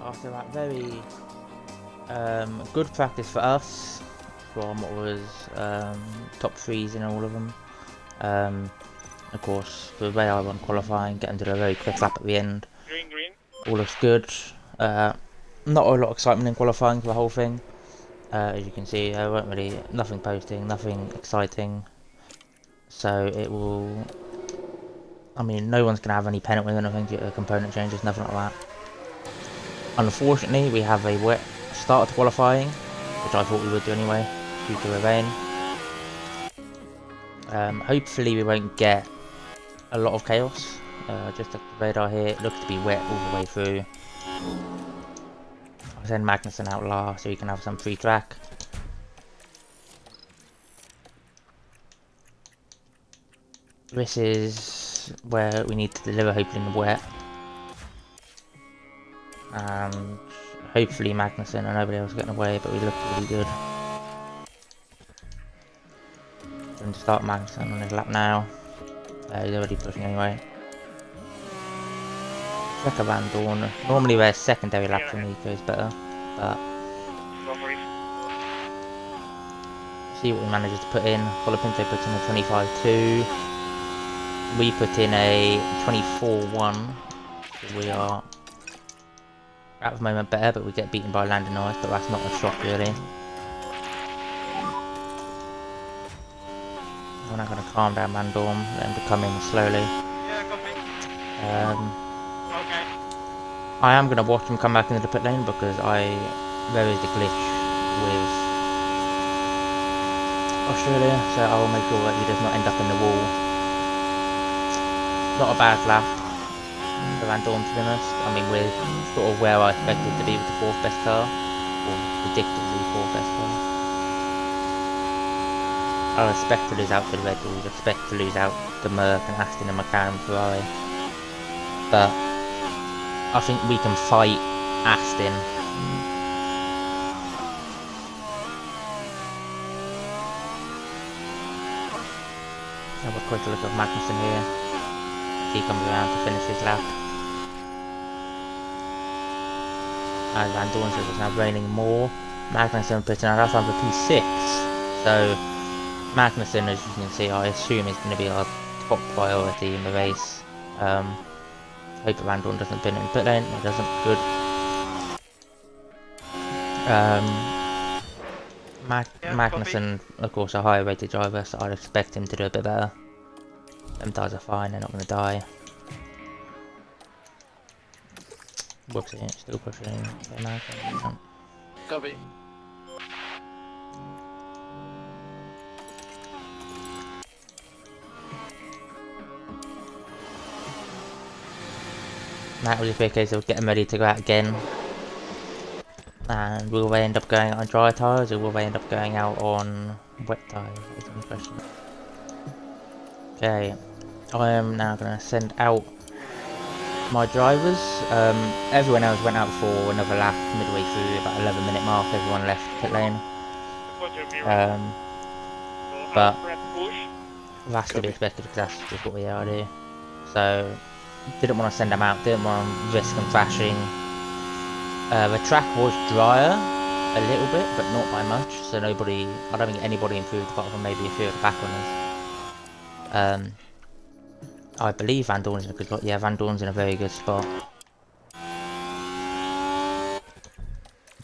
after that very good practice for us from what was top threes in all of them. Of course, the way I won qualifying, getting to a very quick lap at the end. Green. All looks good. Not a lot of excitement in qualifying for the whole thing. As you can see, there weren't really nothing posting, nothing exciting. So it will. I mean, no one's gonna have any penalties or anything due to component changes, nothing like that. Unfortunately, we have a wet start to qualifying, which I thought we would do anyway, due to the rain. Hopefully we won't get a lot of chaos. Just at the radar here, it looks to be wet all the way through. I'll send Magnussen out last so he can have some free track. This is where we need to deliver, hopefully in the wet. And hopefully Magnussen and nobody else getting away, but we look really good. Going to start Magnussen on his lap now. He's already pushing anyway. Checker Van Dorn. Normally their secondary lap for me goes better, but see what we managed to put in. Colapinto puts in a 25.2. We put in a 24.1. So we are at the moment better, but we get beaten by Lando Norris, but that's not a shock really. We're not going to calm down Van Dorn, let him to come in slowly. I am going to watch him come back into the pit lane because there is the glitch with Australia, so I will make sure that he does not end up in the wall. Not a bad lap for Van Dorn, to be honest. I mean, we're sort of where I expected to be with the 4th best car, or predictably 4th best car. I expect to lose out to the Red Bulls, expect to lose out to Merc and Aston and McLaren and Ferrari. But I think we can fight Aston. Have a quick look at Magnussen here. He comes around to finish his lap. As Van Dorn says it's now raining more. Magnussen putting out on the P6. So Magnussen, as you can see, I assume is going to be our top priority in the race. Hope that Van Dorn doesn't pin it in pit lane. It doesn't. Good. Magnussen, of course, a higher rated driver, so I'd expect him to do a bit better. Them tires are fine, they're not going to die. Whoopsie, still pushing. Copy. That will just be a case of getting ready to go out again. And will they end up going out on dry tyres or will they end up going out on wet tyres? Is the question. Okay, I am now going to send out my drivers. Everyone else went out for another lap midway through, about 11-minute mark. Everyone left pit lane. But that's to be expected because that's just what we are do. So didn't want to send them out, didn't want to risk them crashing. The track was drier a little bit, but not by much, so I don't think anybody improved apart from maybe a few of the back runners. I believe Van Dorn's in a good spot. Yeah, Van Dorn's in a very good spot.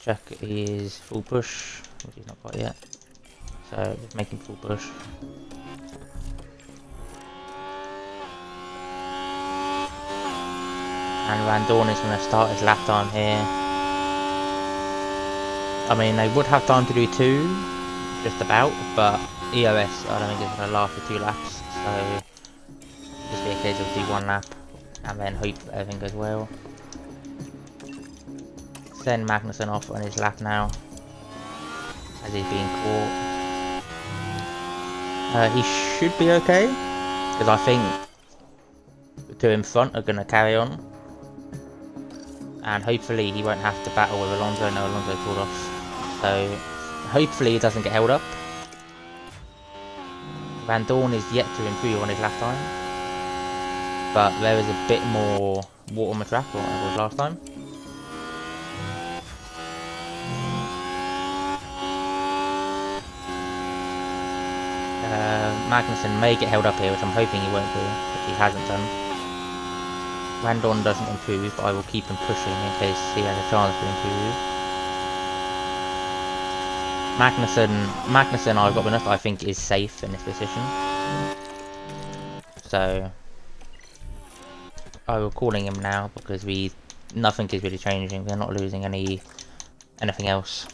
Check his full push, which he's not quite yet. So just making full push. And Van Dorn is going to start his lap time here. I mean, they would have time to do 2, just about, but EOS I don't think is going to last for 2 laps, so just be a case of do 1 lap and then hope that everything goes well. Send Magnussen off on his lap now, as he's being caught. He should be okay, because I think the 2 in front are going to carry on. And hopefully he won't have to battle with Alonso. No, Alonso pulled off. So hopefully he doesn't get held up. Van Dorn is yet to improve on his lap time. But there is a bit more water on the track than it was last time. Magnussen may get held up here, which I'm hoping he won't do, which he hasn't done. Van Dorn doesn't improve, but I will keep him pushing in case he has a chance to improve. Magnussen, I've got enough, I think, is safe in this position. So I will calling him now because nothing is really changing. We're not losing anything else.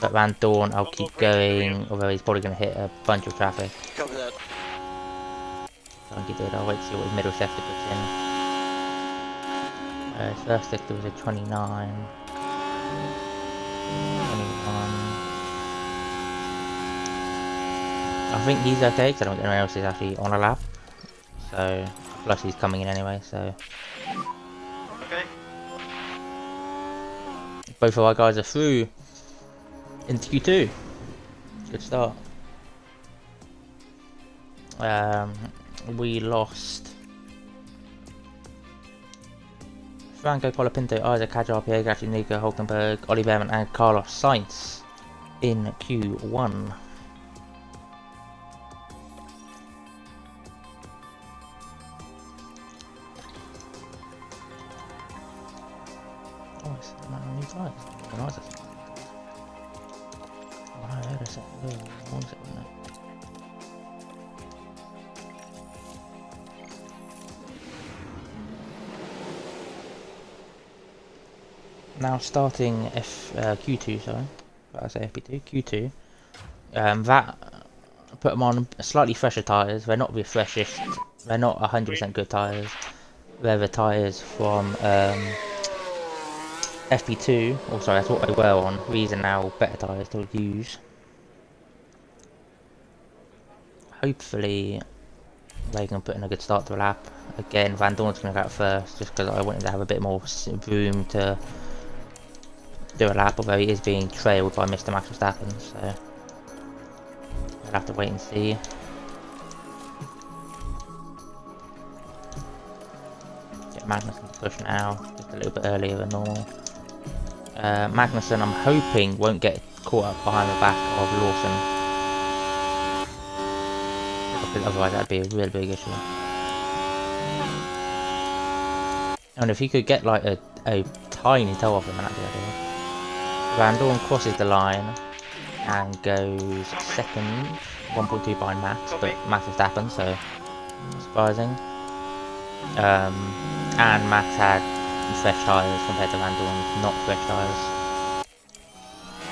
But Van Dorn, I'll keep going, although he's probably going to hit a bunch of traffic. Copy that. I think he did. I'll wait to see what his middle sector puts in. His first sector was a 29. 21. I think he's okay because I don't think anyone else is actually on a lap. So, plus he's coming in anyway, so. Okay. Both of our guys are through into Q2. Good start. We lost Franco Colapinto, Isaac Kajar, Pierre Gasly, Nico Hulkenberg, Ollie Behrman and Carlos Sainz in Q1. Oh, it's new tyres. Nice. Oh, I heard a second. One second now. Now starting Q2, sorry, I say FP2, Q2. That put them on slightly fresher tyres. They're not the freshest. They're not 100% good tyres. They're the tyres from FP2. Oh, sorry, that's what they were on. These are now better tyres to use. Hopefully, they can put in a good start to the lap. Again, Van Dorn's going to go out first, just because I wanted to have a bit more room to do a lap, although he is being trailed by Mr. Max Verstappen, so I'll have to wait and see. Get Magnussen to push now, just a little bit earlier than normal. Magnussen, I'm hoping, won't get caught up behind the back of Lawson, because otherwise that'd be a real big issue. And if he could get like a tiny toe off him, that'd be ideal. Van Dorn crosses the line and goes second, 1.2 behind Max, but Max Verstappen, so surprising. And Max had fresh tyres compared to Van Dorn, not fresh tyres.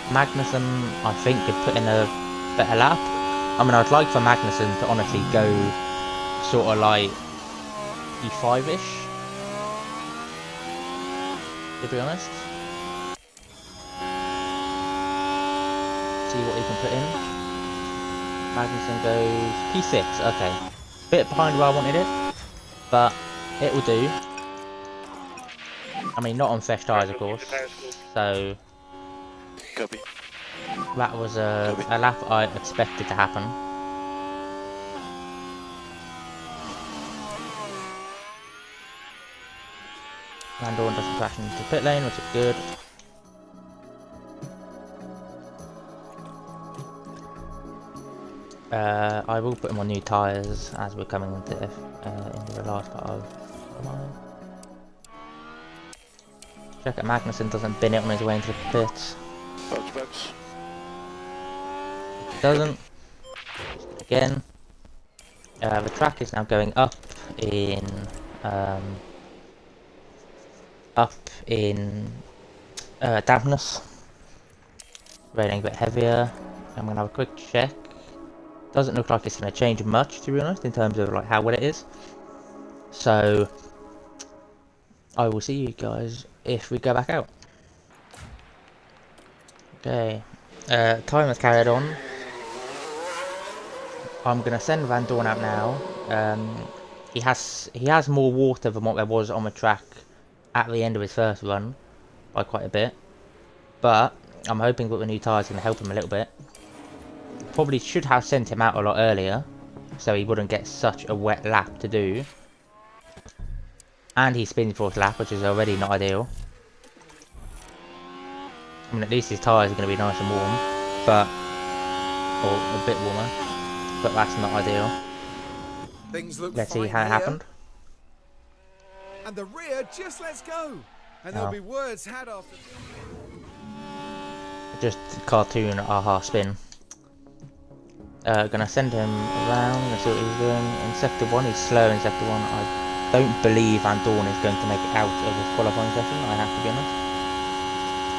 Magnussen, I think, could put in a better lap. I mean, I'd like for Magnussen to honestly go sort of like P5-ish, to be honest. See what he can put in. Magnussen goes P6, okay. Bit behind where I wanted it, but it will do. I mean, not on fresh tyres, of course. So, Copy. that was a lap I expected to happen. Van Dorn doesn't crash into pit lane, which is good. I will put him on new tyres as we're coming into the last part of the line. Check that Magnussen doesn't bin it on his way into the pits. Box. Doesn't. Again. The track is now going up in dampness. Raining a bit heavier. I'm gonna have a quick check. Doesn't look like it's going to change much, to be honest, in terms of like how wet it is. So I will see you guys if we go back out. Okay, time has carried on. I'm going to send Van Dorn out now. He has more water than what there was on the track at the end of his first run by quite a bit, but I'm hoping that the new tyres can help him a little bit. Probably should have sent him out a lot earlier, so he wouldn't get such a wet lap to do. And he spins fourth lap, which is already not ideal. I mean, at least his tyres are going to be nice and warm, but or a bit warmer, but that's not ideal. Things look Let's see fine how it here. happened. And the rear just lets go. And there'll be words had after. Just cartoon aha spin. Gonna send him around, gonna see what he's doing. In sector 1, he's slow in sector 1. I don't believe Van Dorn is going to make it out of this qualifying session, I have to be honest.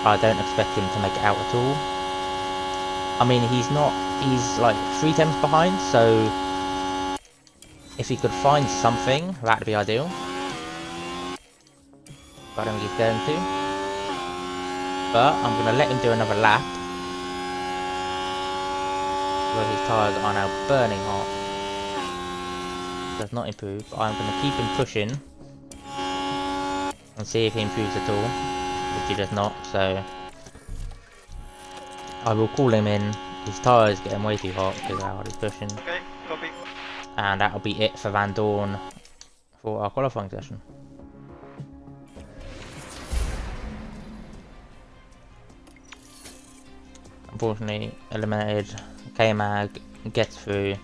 I don't expect him to make it out at all. I mean, he's like 3 temps behind, so if he could find something, that'd be ideal. But I don't think he's going to. But I'm gonna let him do another lap. Where his tyres are now burning hot. Does not improve. I'm going to keep him pushing and see if he improves at all, which he does not, so I will call him in. His tyres getting way too hot because how hard he's pushing. Okay, copy. And that'll be it for Van Dorn for our qualifying session. Unfortunately, eliminated. K-Mag gets through.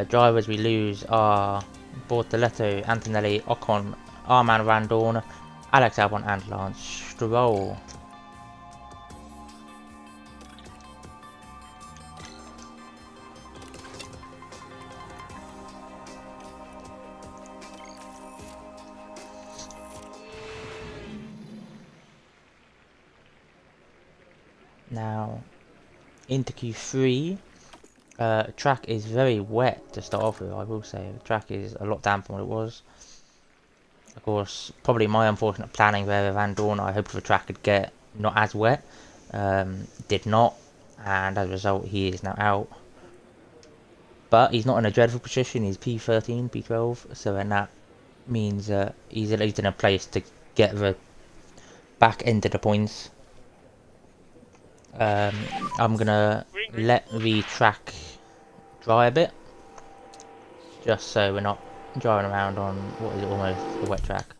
Drivers we lose are Bortoletto, Antonelli, Ocon, Armand Van Dorn, Alex Albon and Lance Stroll. Now, into Q3. Track is very wet to start off with, I will say. The track is a lot damper than what it was. Of course, probably my unfortunate planning there with Van Dorn. I hoped the track could get not as wet. Did not, and as a result he is now out. But he's not in a dreadful position. He's P13, P12, so then that means he's at least in a place to get the back end of the points. I'm gonna let the track dry a bit, just so we're not driving around on what is almost a wet track.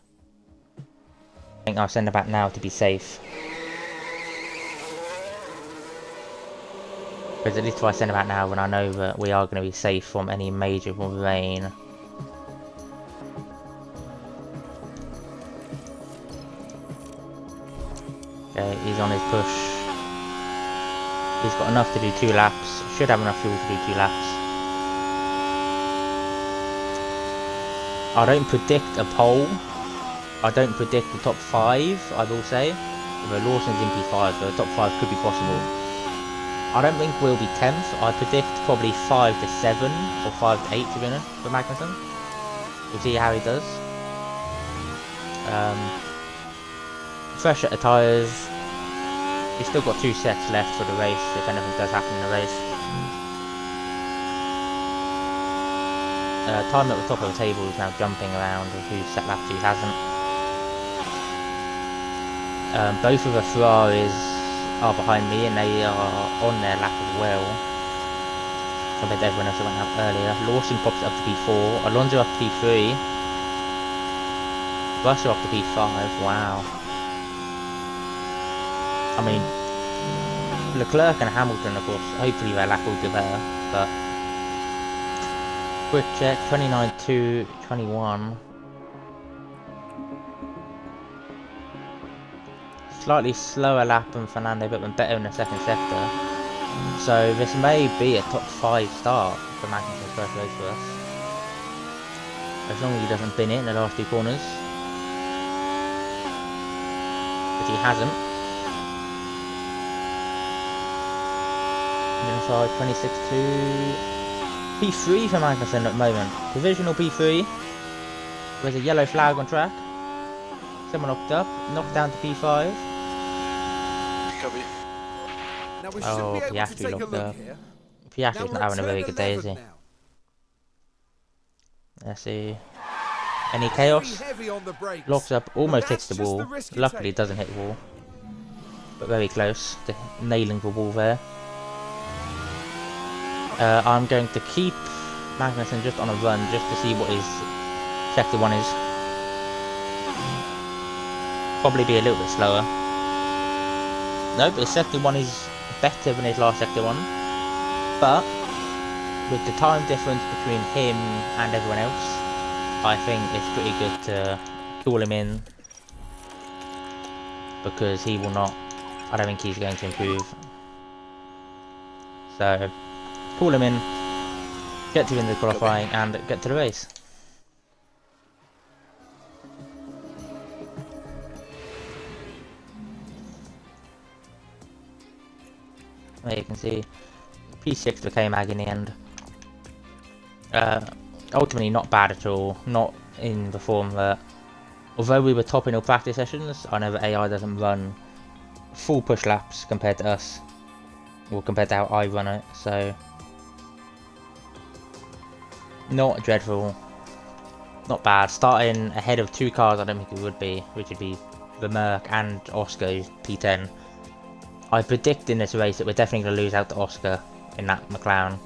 I think I'll send it back now to be safe, because at least if I send it back now, when I know that we are going to be safe from any major rain. Okay, he's on his push. He's got enough to do 2 laps. Should have enough fuel to do 2 laps. I don't predict a pole. I don't predict the top 5, I will say. Although Lawson's in P5, so the top 5 could be possible. I don't think we'll be 10th. I predict probably 5 to 7 or 5 to 8 to be honest for Magnussen. We'll see how he does. Fresh at the tyres. He's still got 2 sets left for the race, if anything does happen in the race. Time at the top of the table is now jumping around of who's set lap, who hasn't. Both of the Ferraris are behind me and they are on their lap as well. Compared to everyone else that went out earlier. Lawson pops it up to P4, Alonso up to P3. Russell up to P5, wow. I mean, Leclerc and Hamilton, of course, hopefully their lap will do better, but quick check, 29.2, 21. Slightly slower lap than Fernando, but better in the second sector. So this may be a top 5 start for Magnussen's first race for us. As long as he doesn't bin it in the last 2 corners. But he hasn't. Inside 26.2. P3 for Magnussen at the moment. Provisional P3. There's a yellow flag on track. Someone knocked down to P5. Copy. Now we should be able to take a look here. Piastri's not having a very good day, is he? Let's see. Any chaos? Locks up, almost hits the wall. Luckily it doesn't hit the wall. But very close to nailing the wall there. I'm going to keep Magnussen just on a run just to see what his sector 1 is. Probably be a little bit slower. Nope, his sector 1 is better than his last sector 1. But with the time difference between him and everyone else, I think it's pretty good to call him in, because he will not, I don't think he's going to improve. So call him in, get to win the qualifying and get to the race. There you can see P6 became Ag in the end. Ultimately not bad at all, not in the form that, although we were top in all practice sessions, I know that AI doesn't run full push laps compared to us, or compared to how I run it, so not dreadful, not bad. Starting ahead of 2 cars I don't think it would be, which would be the Merc and Oscar P10. I predict in this race that we're definitely going to lose out to Oscar in that McLaren,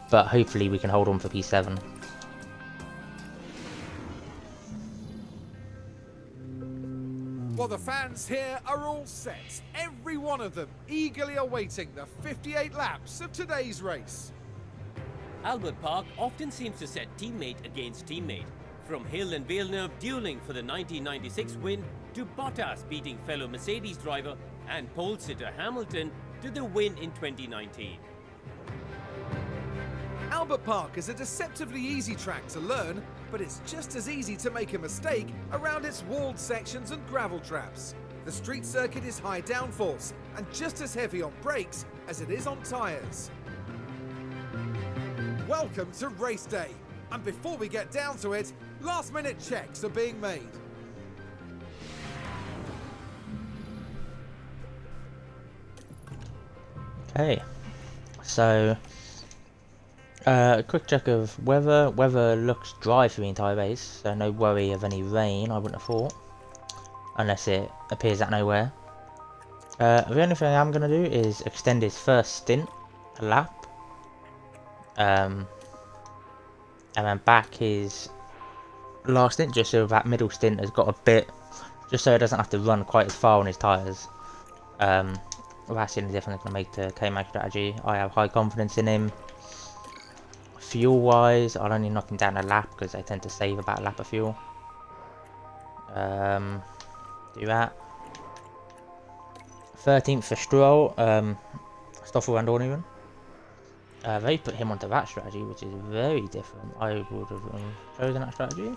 but hopefully we can hold on for P7. Well, the fans here are all set, every one of them eagerly awaiting the 58 laps of today's race. Albert Park often seems to set teammate against teammate, from Hill and Villeneuve dueling for the 1996 win, to Bottas beating fellow Mercedes driver and pole sitter Hamilton to the win in 2019. Albert Park is a deceptively easy track to learn, but it's just as easy to make a mistake around its walled sections and gravel traps. The street circuit is high downforce and just as heavy on brakes as it is on tyres. Welcome to race day, and before we get down to it, last minute checks are being made. Okay, so a quick check of weather. Weather looks dry for the entire race, so no worry of any rain, I wouldn't have thought, unless it appears out of nowhere. The only thing I'm going to do is extend his first stint a lap, and then back his last stint just so that middle stint has got a bit, just so it doesn't have to run quite as far on his tyres. That's the only difference going to make the K-Mag strategy. I have high confidence in him. Fuel wise, I'll only knock him down a lap because I tend to save about a lap of fuel. Do that. 13th for Stroll, Stoffel and Ornigan. They put him onto that strategy, which is very different. I would have chosen that strategy.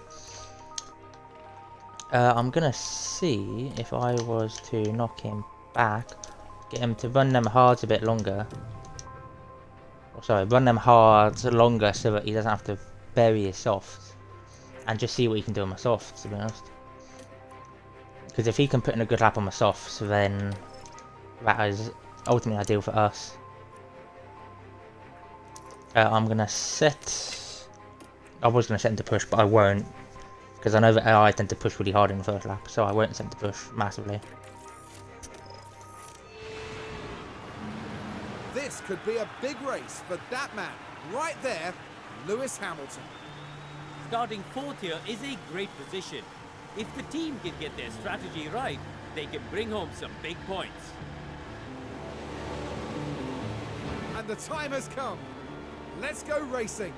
I'm gonna see if I was to knock him back, get him to run them hards a bit longer. Sorry, run them hards longer so that he doesn't have to bury his softs, and just see what he can do on my softs, to be honest. Because if he can put in a good lap on my softs, then that is ultimately ideal for us. I'm gonna set. I was gonna set him to push, but I won't, because I know that I tend to push really hard in the first lap, so I won't set him to push massively. This could be a big race for that man, right there, Lewis Hamilton. Starting 4th here is a great position. If the team can get their strategy right, they can bring home some big points. And the time has come. Let's go racing.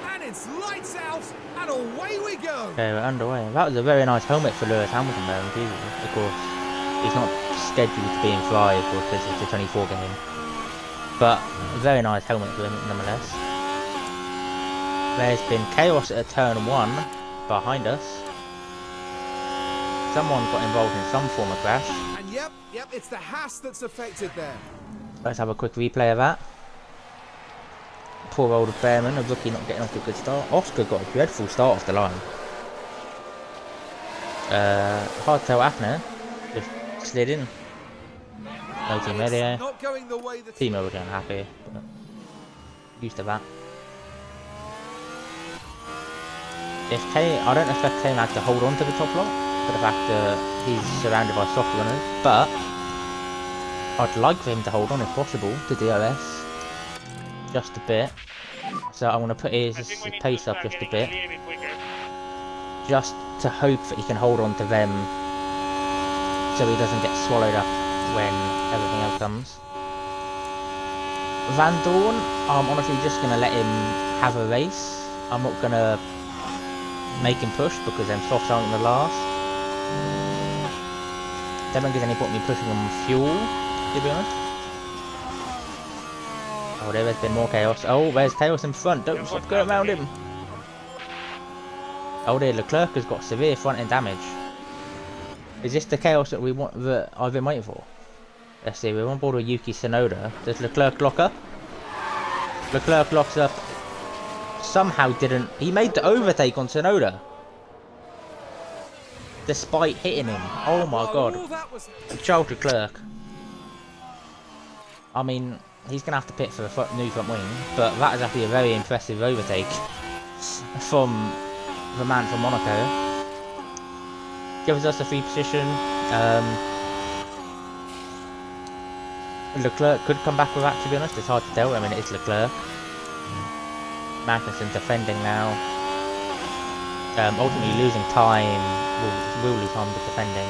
And it's lights out, and away we go. Okay, we're underway. That was a very nice helmet for Lewis Hamilton there, of course. He's not scheduled to be in Fly, of course, because it's a 24 game. But a very nice helmet for him, nonetheless. There's been chaos at turn 1 behind us. Someone got involved in some form of crash. And yep, it's the Haas that's affected there. Let's have a quick replay of that. Poor old Behrman, a rookie not getting off to a good start. Oscar got a dreadful start off the line. Hard to tell what happened there. Just slid in. No team radio. Not going the way the Team over getting happy, but used to that. I don't expect K-Mag to hold on to the top lot, for the fact that he's surrounded by soft runners, but I'd like for him to hold on if possible to DRS just a bit. So I'm going to put his pace up just a bit, just to hope that he can hold on to them so he doesn't get swallowed up when everything else comes. Van Dorn, I'm honestly just going to let him have a race. I'm not going to make him push because them softs aren't going to last. Don't think there's any point in me pushing him on fuel, to be honest. Oh, there's been more chaos. Oh, there's chaos in front. Don't stop going around him. Oh dear, Leclerc has got severe front end damage. Is this the chaos that we want, that I've been waiting for? Let's see, we're on board with Yuki Tsunoda. Does Leclerc lock up? Leclerc locks up. Somehow didn't. He made the overtake on Tsunoda, despite hitting him. Oh my god. Charles Leclerc. I mean, he's going to have to pit for the new front wing, but that is actually a very impressive overtake from the man from Monaco. Gives us a free position. Leclerc could come back with that, to be honest. It's hard to tell. I mean, it is Leclerc. Magnussen defending now. Ultimately losing time. Will lose time with defending.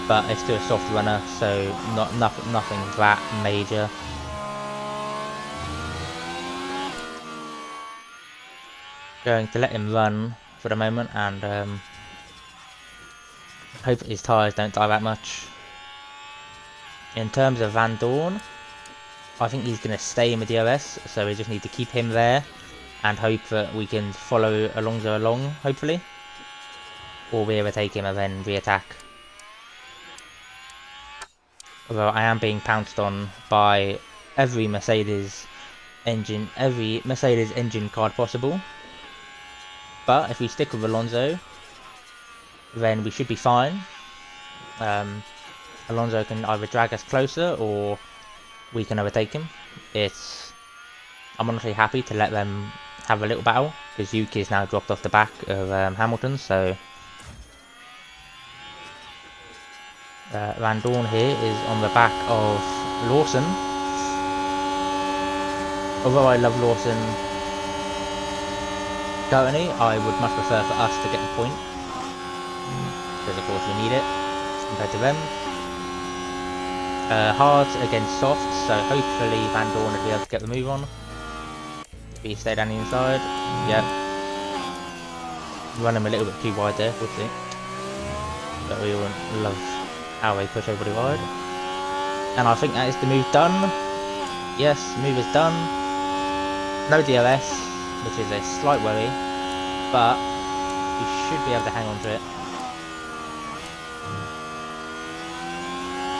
But it's still a soft runner, so nothing that major. Going to let him run for the moment and hope his tyres don't die that much. In terms of Van Dorn, I think he's going to stay in with DRS, so we just need to keep him there and hope that we can follow Alonso along, hopefully. Or we overtake him and then re-attack. Although I am being pounced on by every Mercedes engine card possible. But if we stick with Alonso, then we should be fine. Alonso can either drag us closer or we can overtake him. I'm honestly happy to let them have a little battle because Yuki is now dropped off the back of Hamilton, so Van Dorn here is on the back of Lawson. Although I love Lawson currently, I would much prefer for us to get the point because of course we need it compared to them. Hard against soft, so hopefully Van Dorn will be able to get the move on. If he stay down the inside, yep. Run him a little bit too wide there, we'll see. But we all love how they push everybody wide. And I think that is the move done. Yes, move is done. No DRS, which is a slight worry, but we should be able to hang on to it.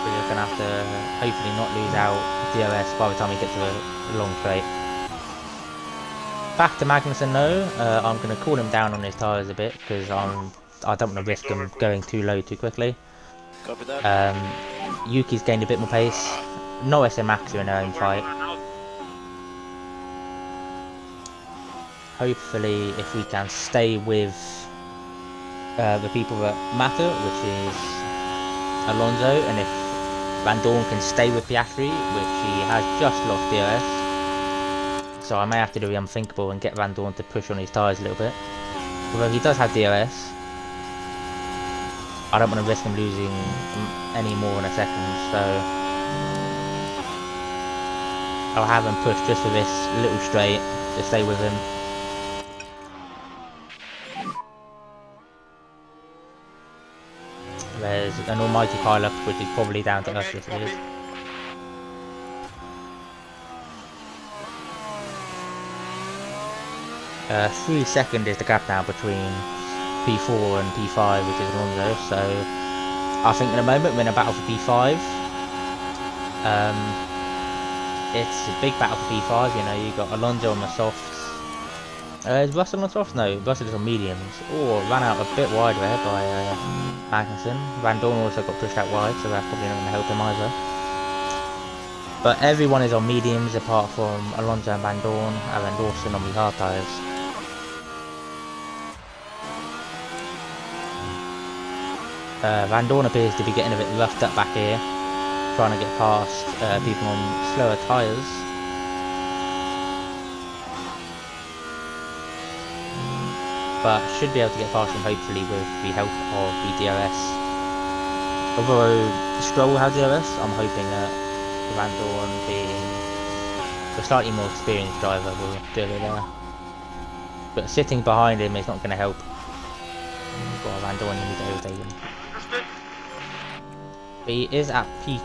We're just going to have to hopefully not lose out DRS by the time we get to the long straight. Back to Magnussen though, I'm going to cool him down on his tyres a bit because I don't want to risk him going too low too quickly. Copy that. Yuki's gained a bit more pace. Norris and Max are in their own fight. Hopefully if we can stay with the people that matter, which is Alonso, and if Van Dorn can stay with Piastri, which he has just lost DRS, so I may have to do the unthinkable and get Van Dorn to push on his tyres a little bit. Although he does have DRS, I don't want to risk him losing any more in a second, so I'll have him push just for this little straight to stay with him. There's an almighty pile-up, which is probably down to us, this is. 3 seconds is the gap now between P4 and P5, which is Alonso, so I think in a moment we're in a battle for P5. It's a big battle for P5, you know, you've got Alonso on the softs. Is Russell on softs? No, Russell is on mediums. Oh, ran out a bit wide there by Magnussen. Van Dorn also got pushed out wide, so that's probably not going to help him either. But everyone is on mediums apart from Alonso and Van Dorn, and then Lawson on the hard tyres. Van Dorn appears to be getting a bit roughed up back here, trying to get past people on slower tyres. but should be able to get past him hopefully with the help of the DRS. Although Stroll has DRS, I'm hoping that Van Dorn, being a slightly more experienced driver, will do it there. But sitting behind him is not going to help. Well, Van Dorn needs to overtake him. But he is at peak,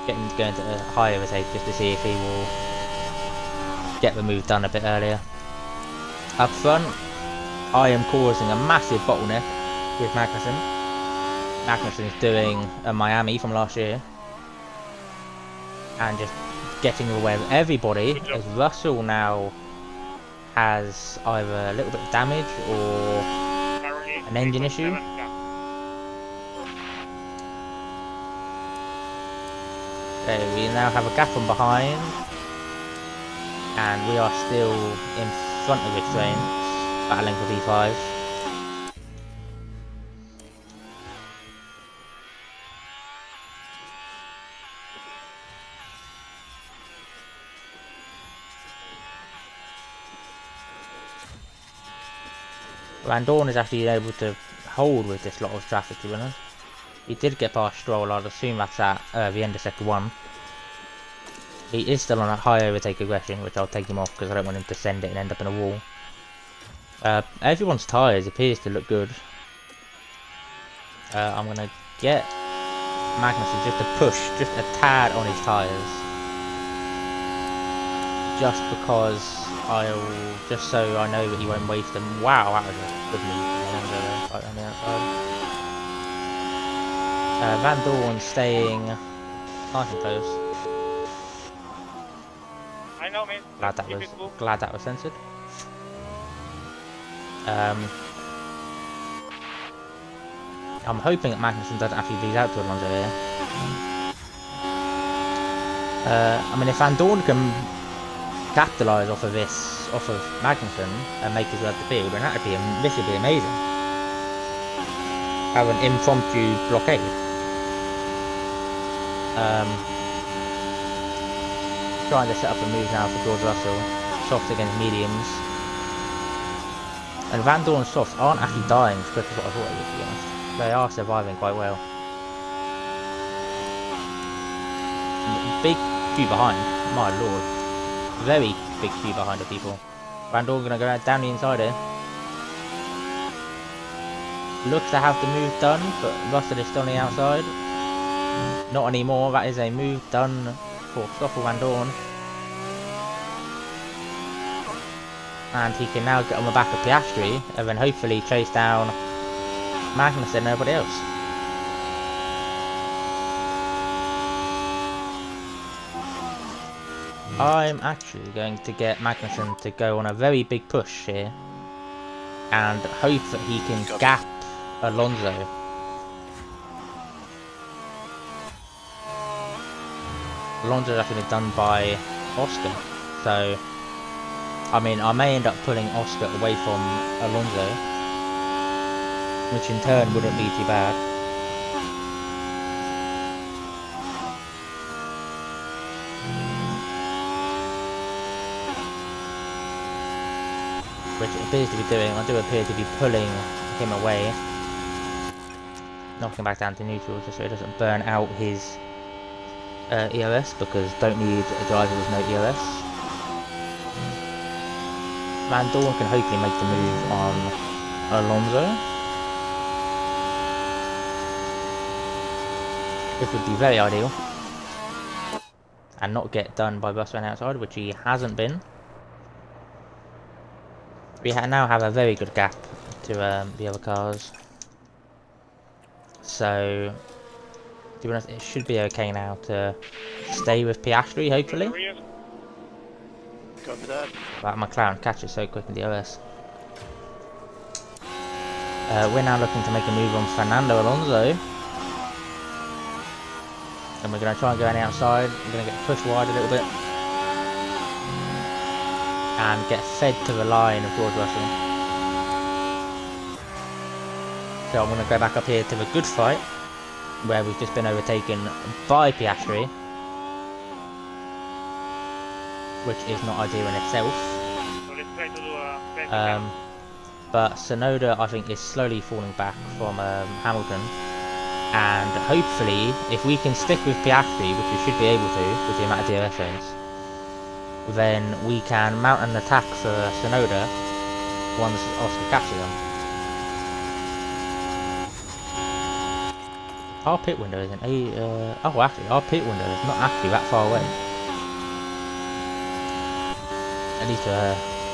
going to a high overtake just to see if he will get the move done a bit earlier. Up front, I am causing a massive bottleneck with Magnussen. Magnussen's doing a Miami from last year and just getting away with everybody, as Russell now has either a little bit of damage or an engine issue. So we now have a gap from behind, and we are still in front of the train, battling for P5. Van Dorn is actually able to hold with this lot of traffic, to be honest. He did get past Stroll, I'd assume that's at the end of sector 1. He is still on a high overtake aggression, which I'll take him off because I don't want him to send it and end up in a wall. Everyone's tyres appears to look good. I'm going to get Magnussen just to push just a tad on his tyres. Just because just so I know that he won't waste them. Wow, that was a good move right on the outside. Van Dorn staying nice and close. I know, man. Glad that was censored. I'm hoping that Magnussen doesn't actually lose out to Alonso here. I mean, if Van Dorn can capitalise off of Magnussen and make his way up the field, then this would be amazing. Have an impromptu blockade. Trying to set up a move now for George Russell. Softs against mediums. And Van Dorn's softs aren't actually dying as quick as what I thought they would, to be honest. They are surviving quite well. Big queue behind, my lord. Very big queue behind the people. Van Dorn gonna go down the inside here. Looks to have the move done, but Russell is still on the outside. Not anymore, that is a move done for Stoffel Van Dorn. And he can now get on the back of Piastri and then hopefully chase down Magnussen and everybody else. I'm actually going to get Magnussen to go on a very big push here and hope that he can gap Alonso. Alonso's actually been done by Oscar, so I mean I may end up pulling Oscar away from Alonso, which in turn wouldn't be too bad. Which it appears to be doing. I do appear to be pulling him away, knocking back down to neutral just so he doesn't burn out his EOS, because don't need a driver with no EOS. Van Dorn can hopefully make the move on Alonso. This would be very ideal. And not get done by Russell outside, which he hasn't been. We now have a very good gap to the other cars. So, to be honest, it should be okay now to stay with Piastri, hopefully. Copy that. But McLaren catches so quick in the OS. We're now looking to make a move on Fernando Alonso. And we're going to try and go on the outside. We're going to get pushed wide a little bit. And get fed to the line of George Russell. So I'm going to go back up here to the good fight, where we've just been overtaken by Piastri, which is not ideal in itself. So let's try to do a But Sonoda, I think, is slowly falling back from Hamilton. And hopefully, if we can stick with Piastri, which we should be able to, with the amount of DRS zones, then we can mount an attack for Sonoda once Oscar catches them. Our pit window isn't oh, actually, our pit window is not actually that far away. At least,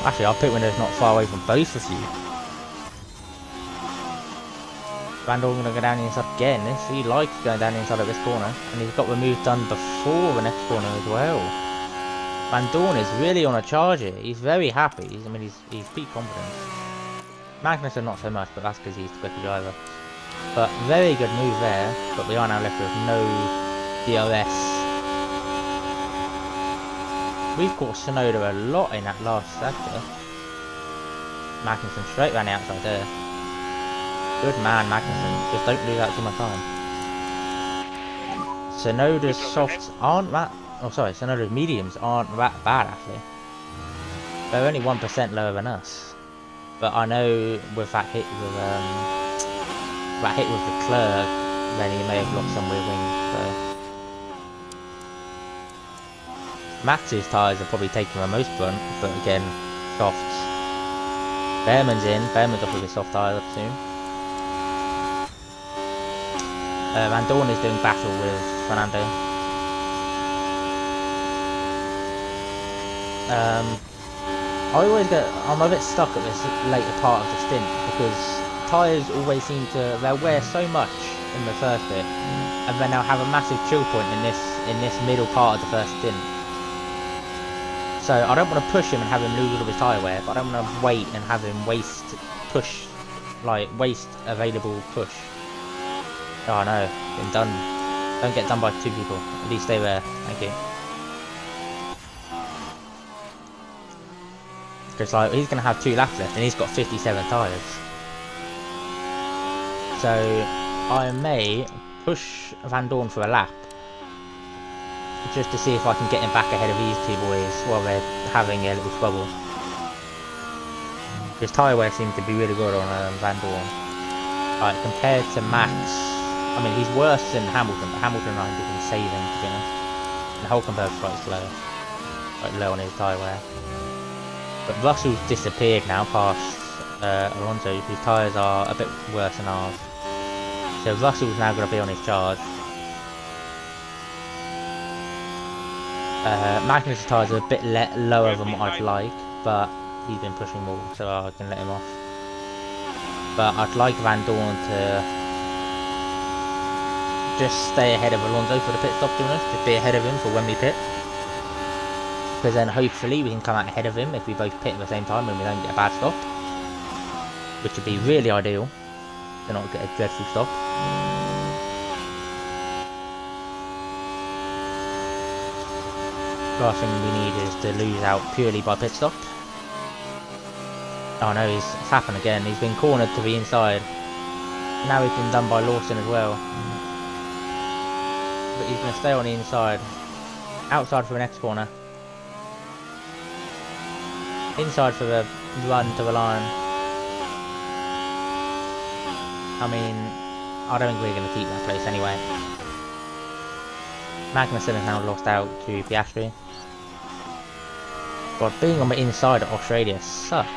actually, our pit window is not far away from both of you. Van Dorn gonna go down the inside again. He likes going down the inside of this corner, and he's got the move done before the next corner as well. Van Dorn is really on a charge here. He's very happy. I mean, he's peak confident. Magnussen not so much, but that's because he's the quicker driver. But very good move there. But we are now left with no DRS. We've caught Sonoda a lot in that last sector. Magnussen straight around the outside there. Good man, Magnussen. Just don't lose out too much time. Sonoda's softs aren't that... Oh, sorry. Sonoda's mediums aren't that bad, actually. They're only 1% lower than us. But I know with that hit with Leclerc, then he may have lost some rear wing. So Max's tyres are probably taking the most brunt, but again, softs. Behrman's in. Behrman's off with his soft tyres, I presume. Van Dorn is doing battle with Fernando. I'm a bit stuck at this later part of the stint because tyres always seem to they'll wear so much in the first bit, and then they'll have a massive chill point in this middle part of the first stint. So I don't want to push him and have him lose all of his tyre wear, but I don't want to wait and have him waste available push. Oh no, been done. Don't get done by two people. At least stay there. Thank you. Because like he's gonna have 2 laps left, and he's got 57 tyres. So I may push Van Dorn for a lap, just to see if I can get him back ahead of these two boys while they're having a little squabble. His tyre wear seems to be really good on Van Dorn. Like compared to Max. I mean, he's worse than Hamilton, but Hamilton I think is saving, to be honest. And Hulkenberg's quite slow. Quite low on his tyre wear. But Russell's disappeared now past Alonso, whose tyres are a bit worse than ours. So Russell's now going to be on his charge. Magnus' tyres are a bit lower than what I'd like, but he's been pushing more, so I can let him off. But I'd like Van Dorn to just stay ahead of Alonso for the pit stop, to be honest. Just be ahead of him for when we pit. Because then hopefully we can come out ahead of him if we both pit at the same time and we don't get a bad stop. Which would be really ideal to not get a dreadful stop. Last thing we need is to lose out purely by pit stop. Oh no, it's happened again. He's been cornered to the inside. Now he's been done by Lawson as well. But he's going to stay on the inside. Outside for the next corner. Inside for the run to the line. I mean, I don't think we're going to keep that place anyway. Magnussen has now lost out to Piastri. God, being on the inside of Australia sucks.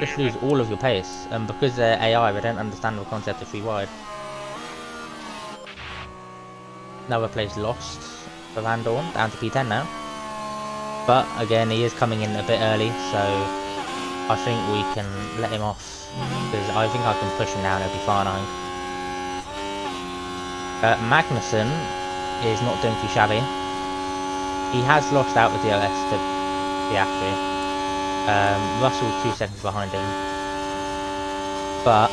Just lose all of your pace, and because they're AI, they don't understand the concept of free wide. Another place lost for Van Dorn, down to P10 now. But again, he is coming in a bit early, so I think we can let him off, because I think I can push him down, it'll be fine, I think. Magnussen is not doing too shabby. He has lost out with DRS to Piastri. Russell 2 seconds behind him, but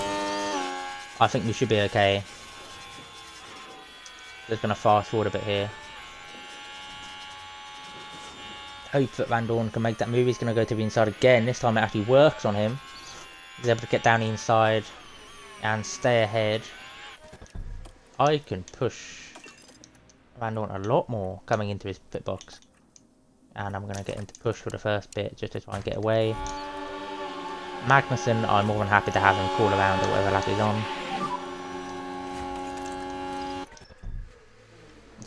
I think we should be okay. Just gonna fast forward a bit here. Hope that Van Dorn can make that move. He's gonna go to the inside again. This time it actually works on him. He's able to get down the inside and stay ahead. I can push Van Dorn a lot more coming into his pit box. and I'm going to get him to push for the first bit just to try and get away. Magnussen, I'm more than happy to have him crawl around or whatever lap he's on.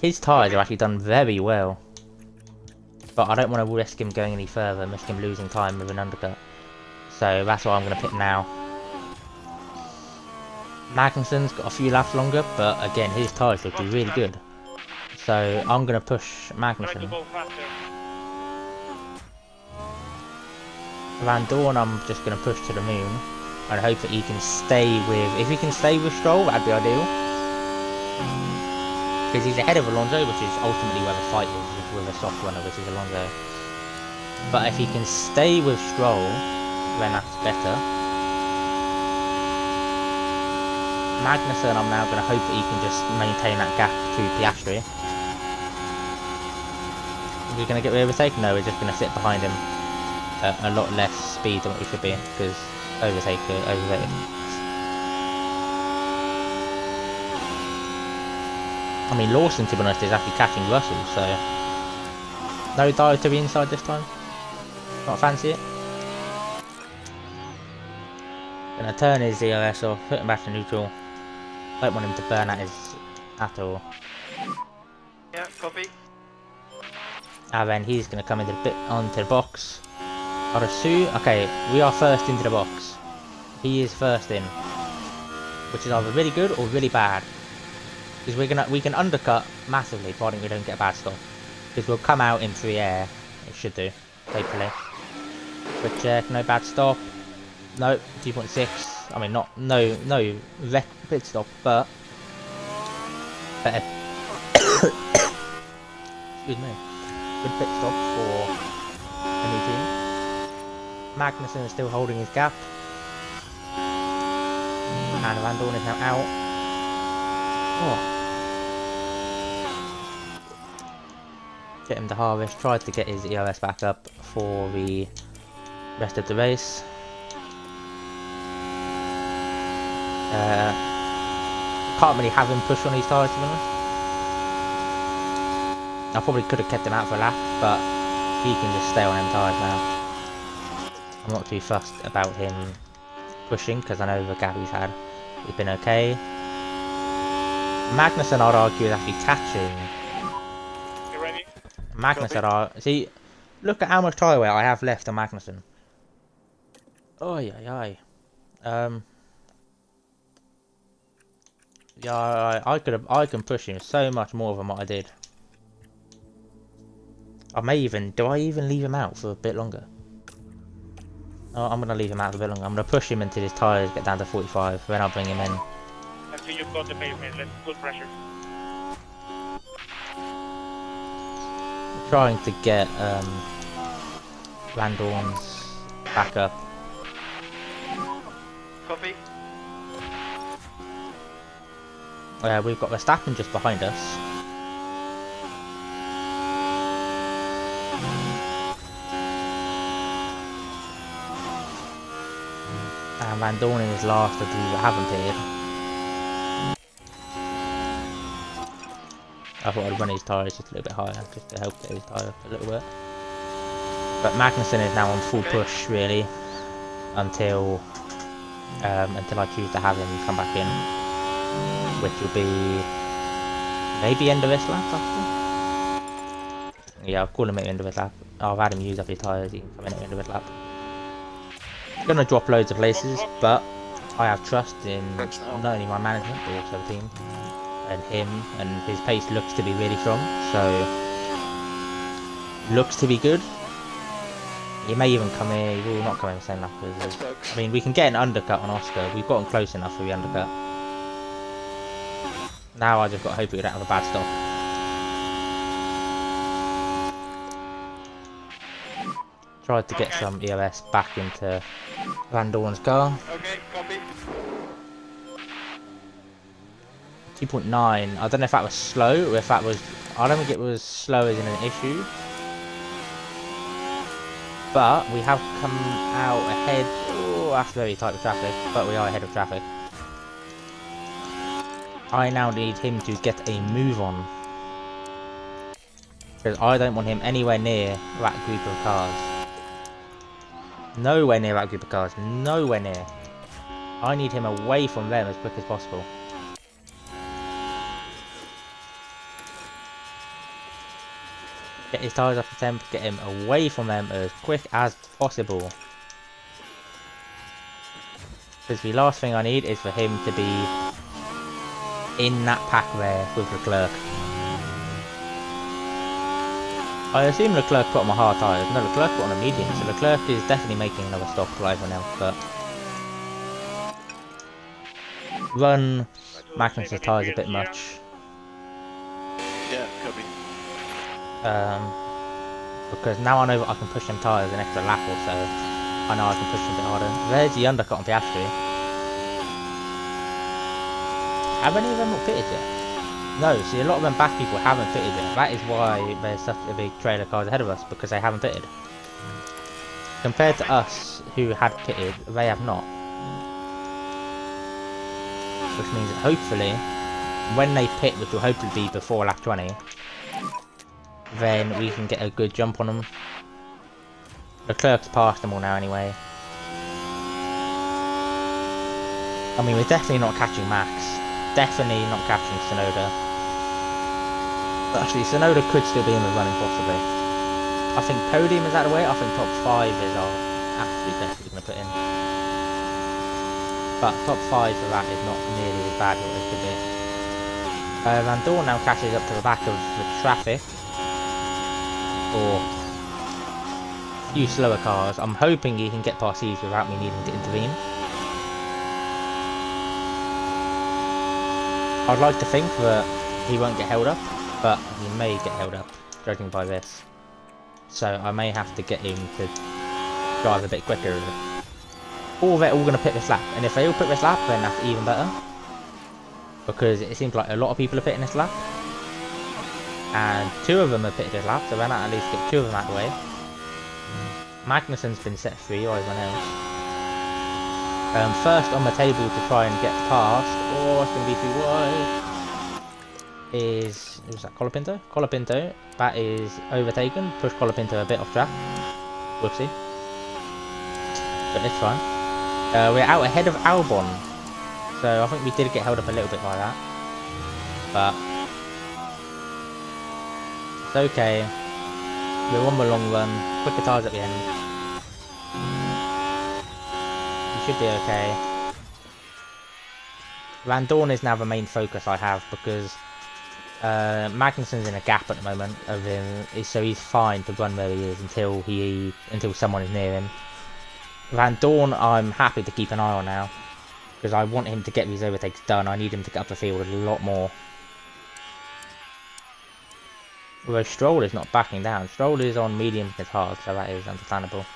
His tyres are actually done very well, but I don't want to risk him going any further and risk him losing time with an undercut. So that's why I'm going to pit now. Magnussen's got a few laps longer, but again, his tyres look really good. So I'm going to push Magnussen. Van Dorn, I'm just going to push to the moon and hope that he can stay with... If he can stay with Stroll, that'd be ideal. Because he's ahead of Alonso, which is ultimately where the fight is, with a soft runner, which is Alonso. But if he can stay with Stroll, then that's better. Magnussen, I'm now going to hope that he can just maintain that gap to Piastri. We're going to get rid of overtake? No, we're just going to sit behind him at a lot less speed than what we should be, because overtake. I mean, Lawson, to be honest, is actually catching Russell, so no dive to the inside this time. Not fancy it. Gonna turn his EOS off, put him back to neutral. Don't want him to burn at all. Yeah, copy. And then he's gonna come onto the box. Arasu, okay, we are first into the box. He is first in, which is either really good or really bad. Because we can undercut massively, providing we don't get a bad stop. Because we'll come out in free air. It should do, hopefully. Quick check, no bad stop. No, 2.6. I mean, no wreck pit stop, but better. Excuse me. Good pit stop for any team. Magnussen is still holding his gap, and Van Dorn is now out. Oh. Get him to harvest. Tried to get his EOS back up for the rest of the race. Can't really have him push on these tyres, to be honest. I probably could have kept him out for a lap, but he can just stay on them tyres now. I'm not too fussed about him pushing, because I know the gap he's had has been okay. Magnussen, I'd argue, is actually catching. You ready? Magnussen, see, look at how much tyre wear I have left on Magnussen. Oh yeah. Yeah, I can push him so much more than what I did. Do I even leave him out for a bit longer? Oh, I'm gonna leave him out for a bit longer. I'm gonna push him until his tyres get down to 45, then I'll bring him in. Until you've got the pavement, let's put pressure. I'm trying to get Van Dorn's back up. Copy. We've got Verstappen just behind us. And Van Dorn is last of these that haven't pitted. I thought I'd run his tyres just a little bit higher, just to help get his tyre up a little bit. But Magnussen is now on full push, really, until I choose to have him come back in, which will be maybe end of this lap after. Yeah, I'll call him at the end of this lap. I've had him use up his tyres, he can come in at the end of this lap. Gonna drop loads of places, but I have trust in not only my management but also the team and him, and his pace looks to be really strong, so looks to be good. He may even come here. He will not come in the same lap as us. I mean, we can get an undercut on Oscar. We've gotten close enough for the undercut. Now I just got to hope we don't have a bad stop. Tried to get some EOS back into Van Dorn's car. Okay, copy. 2.9. I don't know if that was slow or if that was... I don't think it was slow as in an issue. But we have come out ahead. Oh, that's very tight with traffic. But we are ahead of traffic. I now need him to get a move on. Because I don't want him anywhere near that group of cars. Nowhere near that group of cars. Nowhere near. I need him away from them as quick as possible. Get his tyres off the temp, get him away from them as quick as possible. Because the last thing I need is for him to be in that pack there with Leclerc. I assume Leclerc put on my hard tyres. No, Leclerc put on a medium, so Leclerc is definitely making another stop for everyone else, but run Magnus's tyres a bit much. Yeah, copy. Because now I know that I can push them tyres an extra lap or so. I know I can push them a bit harder. There's the undercut on Piastri. Have any of them not pitted yet? No, see, a lot of them back people haven't fitted it. That is why there's such a big trail of cars ahead of us, because they haven't fitted. Compared to us, who had pitted, they have not. Which means that hopefully, when they pit, which will hopefully be before lap 20, then we can get a good jump on them. Leclerc's passed them all now anyway. I mean, we're definitely not catching Max. Definitely not catching Tsunoda. But actually, Tsunoda could still be in the running, possibly. I think podium is out of the way. I think top 5 is our absolute best we're going to put in. But top 5 for that is not nearly as bad as it could be. Van Dorn now catches up to the back of the traffic. Or a few slower cars. I'm hoping he can get past these without me needing to intervene. I'd like to think that he won't get held up, but he may get held up, judging by this. So I may have to get him to drive a bit quicker. Or they're all going to pit this lap, and if they all pit this lap, then that's even better. Because it seems like a lot of people are pitting this lap. And 2 of them have pitted this lap, so then at least get 2 of them out of the way. Magnussen's been set free, or everyone else. First on the table to try and get past, it's going to be too wide, is that Colapinto? Colapinto, that is overtaken, push Colapinto a bit off track, whoopsie, but it's fine. We're out ahead of Albon, so I think we did get held up a little bit by that, but it's okay, we're on the long run, quicker tyres at the end. Should be okay. Van Dorn is now the main focus I have, because Magnussen's in a gap at the moment of him, so he's fine to run where he is until someone is near him. Van Dorn I'm happy to keep an eye on now, because I want him to get these overtakes done. I need him to get up the field a lot more. Although Stroll is not backing down. Stroll is on medium to hard, so that is understandable.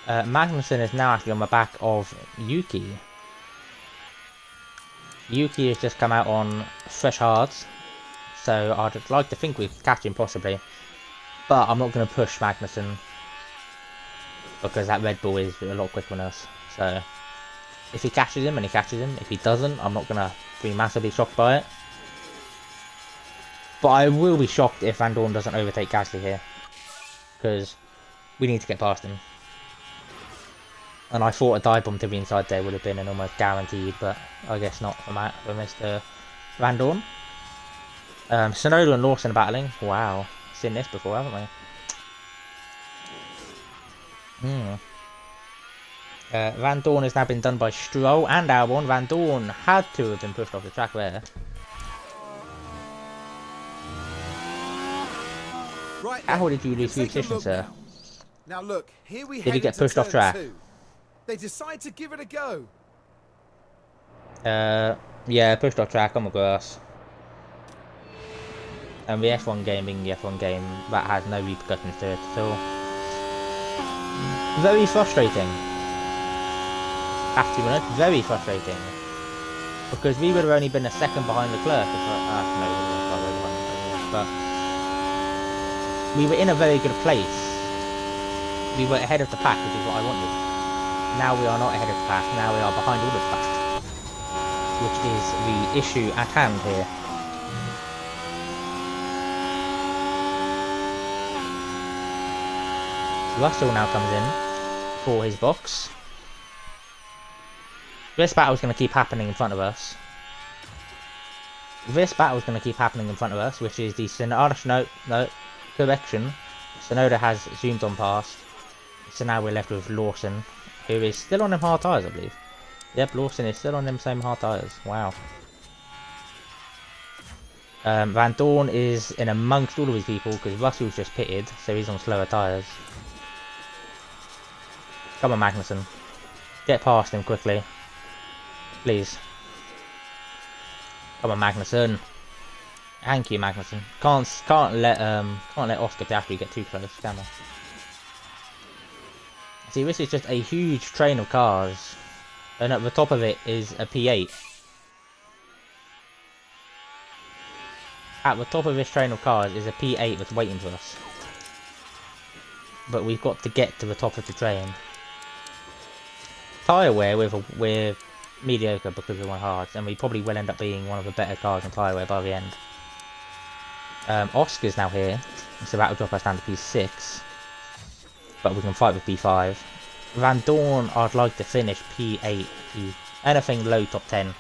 Magnussen is now actually on the back of Yuki. Yuki has just come out on fresh hards, so I'd like to think we could catch him possibly, but I'm not going to push Magnussen because that Red Bull is a lot quicker than us. So if he catches him, and he catches him, if he doesn't, I'm not going to be massively shocked by it. But I will be shocked if Van Dorn doesn't overtake Gasly here, because we need to get past him. And I thought a dive bomb to the inside there would have been an almost guaranteed, but I guess not for Mr. Van Dorn. Tsunoda and Lawson battling. Wow, seen this before, haven't we? Van Dorn has now been done by Stroll and Albon. Van Dorn had to have been pushed off the track there. Right, How did you lose 3 positions, sir? Now look, here we Did he get pushed off track? They decide to give it a go. Yeah, pushed off track on the grass. And the F1 game being the F1 game, that has no repercussions to it at all. Very frustrating. Have to be honest, very frustrating. Because we would have only been a second behind Leclerc. But we were in a very good place. We were ahead of the pack, which is what I wanted. Now we are not ahead of the pack, now we are behind all of the pack. Which is the issue at hand here. Russell now comes in for his box. This battle's going to keep happening in front of us. Which is the Sonoda. No, correction. Sonoda has zoomed on past. So now we're left with Lawson, who is still on them hard tyres, I believe. Yep, Lawson is still on them same hard tyres. Wow. Van Dorn is in amongst all of his people because Russell's just pitted, so he's on slower tyres. Come on, Magnussen. Get past him quickly. Please. Come on, Magnussen. Thank you, Magnussen. Can't let Oscar Piastri get too close, can I? See, this is just a huge train of cars, and at the top of it is a P8. At the top of this train of cars is a P8 that's waiting for us. But we've got to get to the top of the train. Tyre wear we're mediocre because we're on hards, and we probably will end up being one of the better cars on tyre wear by the end. Oscar's now here, so that'll drop us down to P6. But we can fight with P5. Van Dorn, I'd like to finish P8. Anything low top 10.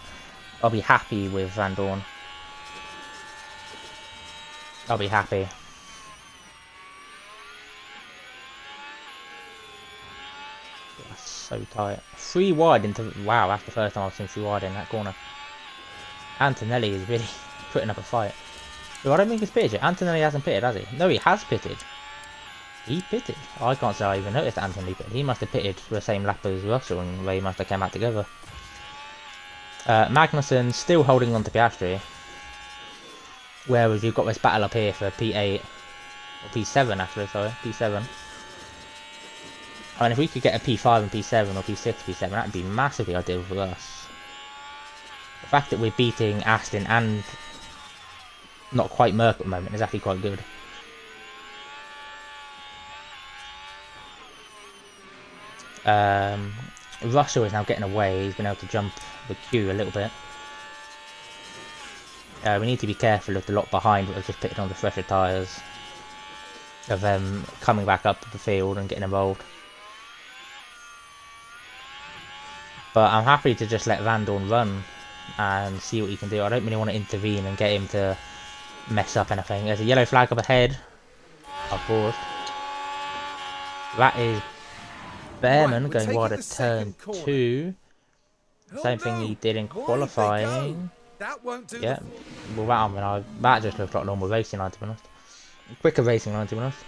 I'll be happy with Van Dorn. I'll be happy. That's so tight. 3 wide into... Wow, that's the first time I've seen 3 wide in that corner. Antonelli is really putting up a fight. Well, I don't think he's pitted yet. Antonelli hasn't pitted, has he? No, he has pitted. He pitted. I can't say I even noticed that Antonelli pitted. He must have pitted for the same lap as Russell, and they must have come out together. Magnussen still holding on to Piastri. Whereas you've got this battle up here for P8. Or P7 actually, sorry. P7. I mean, if we could get a P5 and P7 or P6, P7, that'd be massively ideal for us. The fact that we're beating Aston and not quite Merc at the moment is actually quite good. Russell is now getting away. He's been able to jump the queue a little bit. We need to be careful of the lot behind that have just pitted on the fresher tyres. Of them coming back up the field and getting involved. But I'm happy to just let Van Dorn run and see what he can do. I don't really want to intervene and get him to mess up anything. There's a yellow flag up ahead. I've paused. That is Behrman going wide at turn 2. Same thing he did in qualifying. That won't do. Yeah, well that just looked like normal racing line, to be honest. Quicker racing line, to be honest.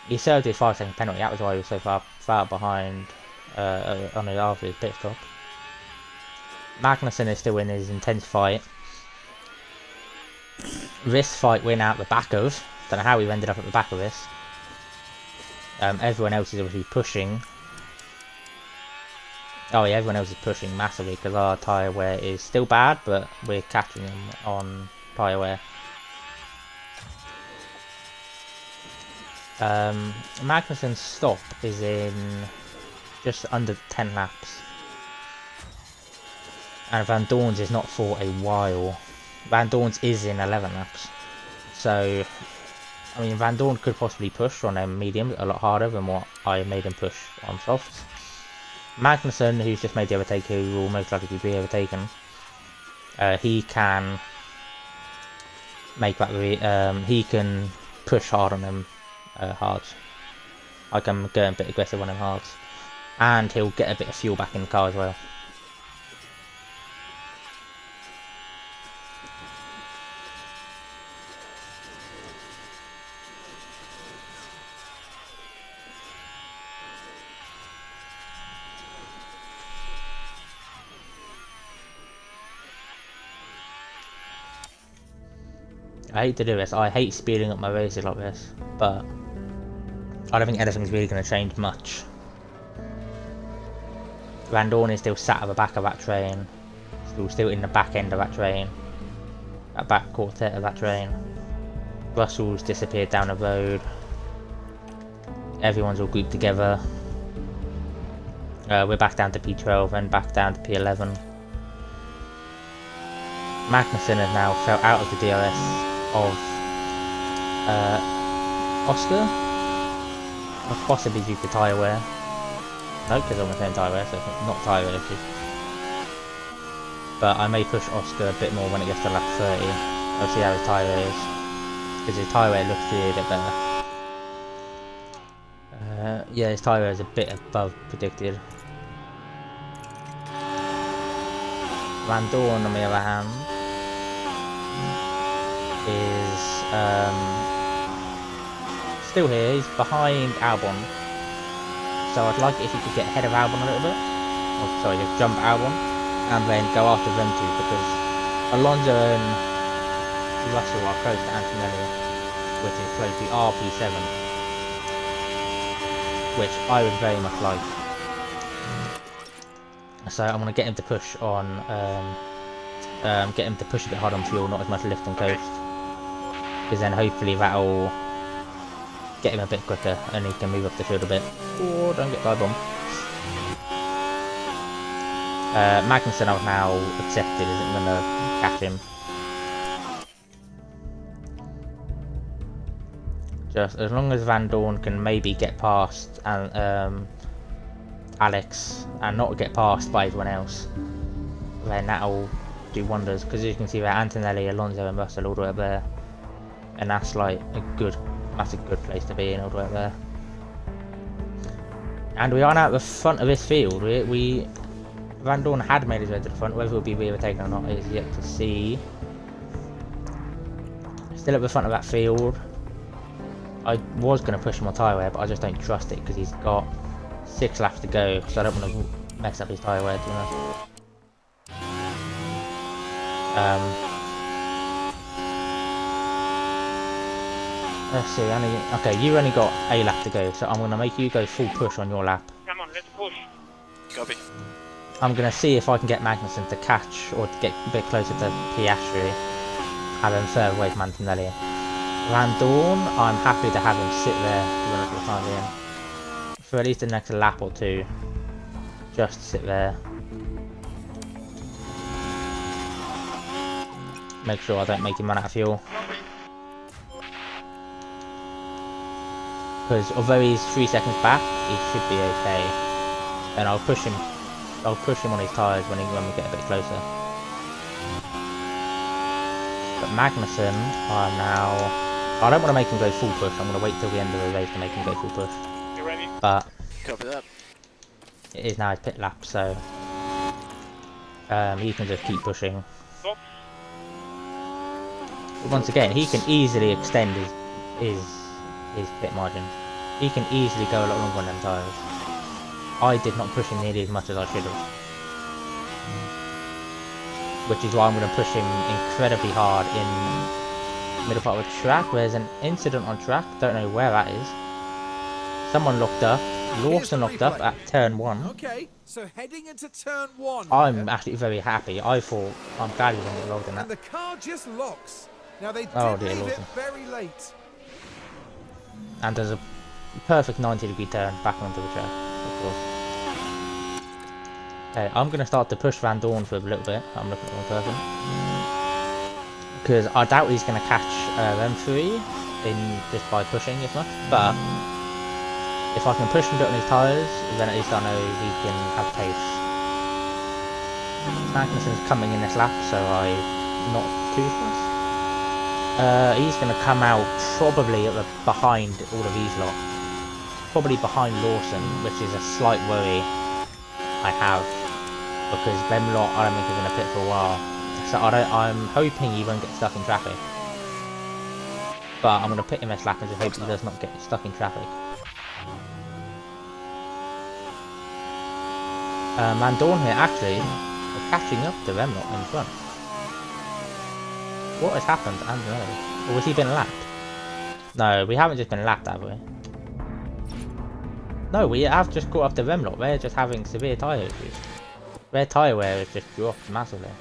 He served his 5-second penalty, that was why he was so far behind on the after his pit stop. Magnussen is still in his intense fight. This fight we're now at the back of. Don't know how we've ended up at the back of this. Everyone else is obviously pushing. Oh yeah, everyone else is pushing massively because our tyre wear is still bad, but we're catching them on tyre wear. Magnussen's stop is in just under 10 laps. And Van Dorn's is not for a while. Van Dorn's is in 11 laps. So, I mean, Van Dorn could possibly push on a medium a lot harder than what I made him push on softs. Magnussen, who's just made the overtake, who will most likely be overtaken, he can make that he can push hard on them hards. I can go a bit aggressive on them hards, and he'll get a bit of fuel back in the car as well. I hate to do this, I hate speeding up my races like this, but I don't think anything's really going to change much. Van Dorn is still sat at the back of that train, still in the back end of that train, that back quartet of that train. Russell's disappeared down the road, everyone's all grouped together. We're back down to P12 and back down to P11. Magnussen has now fell out of the DRS of Oscar. possibly due to tyre wear. No, because I'm saying tyre wear, so it's not tyre wear issue. But I may push Oscar a bit more when it gets to lap 30. I'll see how his tyre wear is. Because his tyre wear looks to be a bit better. Yeah, his tyre wear is a bit above predicted. Van Dorn, on the other hand, is still here. He's behind Albon, so I'd like it if he could get ahead of Albon a little bit. Or sorry, just jump Albon and then go after them two, because Alonso and Russell are close to Antonelli, which is close to RP7, which I would very much like. So I'm gonna get him to push on, get him to push a bit hard on fuel, not as much lift and coast, because then hopefully that'll get him a bit quicker and he can move up the field a bit. Oh, don't get dive bomb. Magnussen I've now accepted isn't gonna catch him. Just as long as Van Dorn can maybe get past and Alex and not get passed by everyone else, then that'll do wonders, because you can see that Antonelli, Alonso and Russell all the way up there, and that's like that's a good place to be in all the way up there. And we are now at the front of this field. Van Dorn had made his way to the front, whether he'll be overtaken or not is yet to see. Still at the front of that field. I was going to push him on tyre wear, but I just don't trust it because he's got 6 laps to go, so I don't want to mess up his tyre wear, to be honest. Let's see, okay, you only got a lap to go, so I'm going to make you go full push on your lap. Come on, let's push. Copy. I'm going to see if I can get Magnussen to catch or to get a bit closer to Piastri, have him further away from Antonelli. Van Dorn, I'm happy to have him sit there for the time being, for at least the next lap or two, just sit there. Make sure I don't make him run out of fuel. Because although he's 3 seconds back, he should be okay. And I'll push him on his tyres when we get a bit closer. But Magnussen, I don't want to make him go full push. I'm going to wait till the end of the race to make him go full push. You ready? But Copy that. it is now his pit lap, so he can just keep pushing. Stop. But once again, he can easily extend his pit margin. He can easily go a lot longer on them tyres. I did not push him nearly as much as I should have. Which is why I'm going to push him incredibly hard in the middle part of the track. There's an incident on track, don't know where that is. Someone locked up, Lawson locked up at turn 1. Okay, so heading into turn 1. I'm actually very happy. I'm glad he didn't get rolled in that. And the car just locks. Now they Oh did dear, leave it Lawson. very late. And there's a perfect 90-degree turn back onto the track, of course. Okay, I'm going to start to push Van Dorn for a little bit. I'm looking at one person. Because I doubt he's going to catch them 3 just by pushing as much. But if I can push him on his tyres, then at least I know he can have pace. Magnussen's coming in this lap, so I'm not too fast. He's going to come out probably at behind all of these lot. Probably behind Lawson, which is a slight worry I have, because them lot I don't think are going to pit for a while. So I'm hoping he won't get stuck in traffic. But I'm going to pit him this lap and just hope he does not get stuck in traffic. Van Dorn here actually are catching up to them lot in front. What has happened? I don't know. Or has he been lapped? No, we haven't just been lapped, have we? No, we have just caught up to them lot. They're just having severe tyre issues. Their tyre wear has just dropped massively.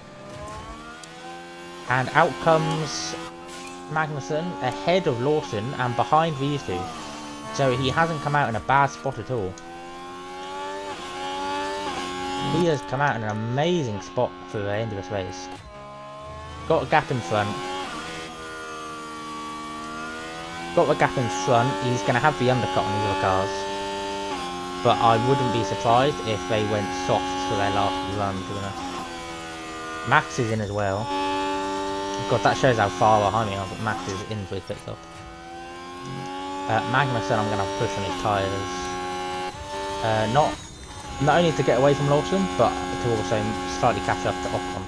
And out comes Magnussen ahead of Lawson and behind these two. So he hasn't come out in a bad spot at all. He has come out in an amazing spot for the end of this race. Got a gap in front. got the gap in front. He's going to have the undercut on these other cars. But I wouldn't be surprised if they went soft for their last run, to be honest. Max is in as well. God, that shows how far behind me are, but Max is in for his pit stop. Magnussen, I'm going to have to push on his tyres. Not only to get away from Lawson, but to also slightly catch up to Ocon.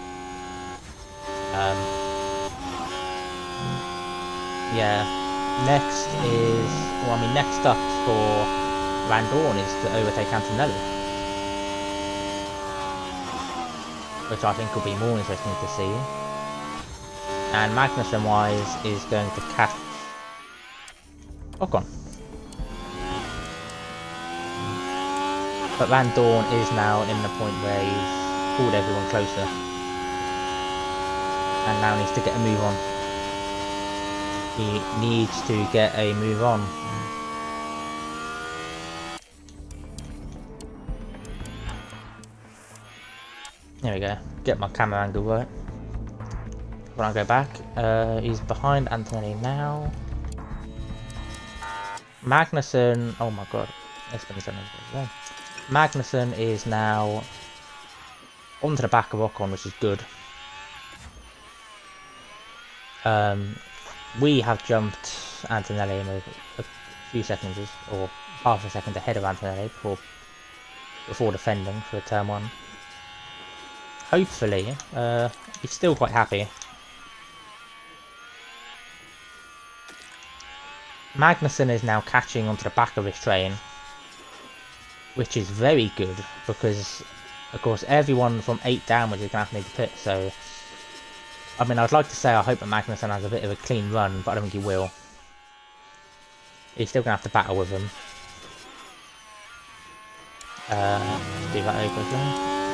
Yeah. Next up for Van Dorn is to overtake Antonelli, which I think will be more interesting to see. And Magnussen wise is going to catch Ocon. But Van Dorn is now in the point where he's pulled everyone closer. And now needs to get a move on. He needs to get a move on. There we go. Get my camera angle right. When I go back, he's behind Antonelli now. Magnussen, oh my god, it's been done as well. Magnussen is now onto the back of Ocon, which is good. We have jumped Antonelli a few seconds, or half a second ahead of Antonelli before defending for turn 1. Hopefully, he's still quite happy. Magnussen is now catching onto the back of his train, which is very good because, of course, everyone from 8 downwards is going to have to make the pit. So, I mean, I'd like to say I hope that Magnussen has a bit of a clean run, but I don't think he will. He's still going to have to battle with him. Let's do that very quickly.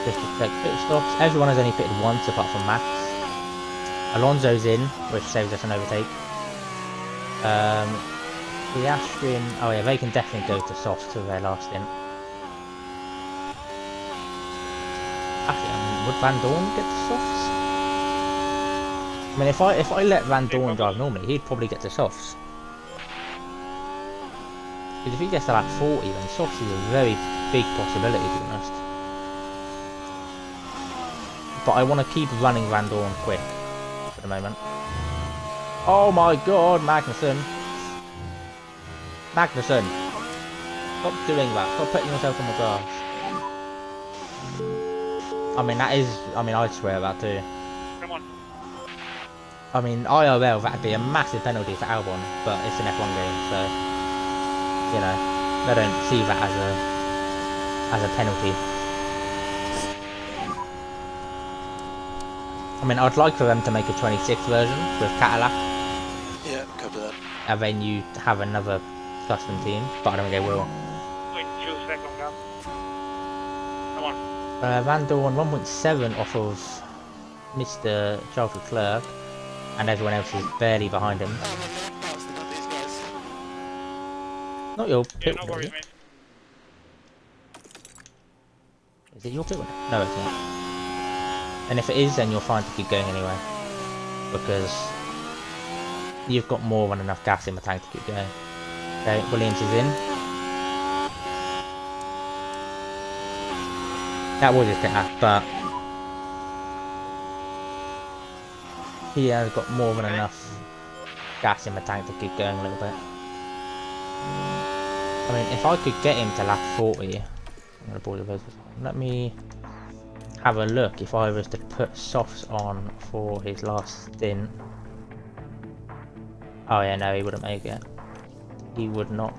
Just to check pit stops. Everyone has only pitted once apart from Max. Alonso's in, which saves us an overtake. Piastri, oh yeah, they can definitely go to soft for their last stint. Actually, I mean, would Van Dorn get to softs? I mean, if I let Van Dorn drive normally, he'd probably get to softs. Because if he gets to like 40, then softs is a very big possibility, to be honest. But I want to keep running Van Dorn quick for the moment. Oh my god, Magnussen! Magnussen! Stop doing that. Stop putting yourself on the grass. I mean, that is... I mean, I'd swear that too. Come on. I mean, IRL, that'd be a massive penalty for Albon, but it's an F1 game, so... You know, they don't see that as a penalty. I mean, I'd like for them to make a 26th version with Cadillac. Yeah, copy that. And then you have another custom team, but I don't think they will. 0.2 seconds now. Come on. Van Dorn 1.7 off of Mr. Charles Leclerc, and everyone else is barely behind him. These guys. Not your Yeah, pit no win, worries, is it? mate. Is it your pit win? No, it's not. And if it is, then you're fine to keep going anyway, because you've got more than enough gas in the tank to keep going. Okay, Williams is in. That was his pit lap, but he has got more than enough gas in the tank to keep going a little bit. I mean, if I could get him to lap 40, I'm gonna pause the let me have a look if I was to put softs on for his last stint. Oh yeah, no, he wouldn't make it. He would not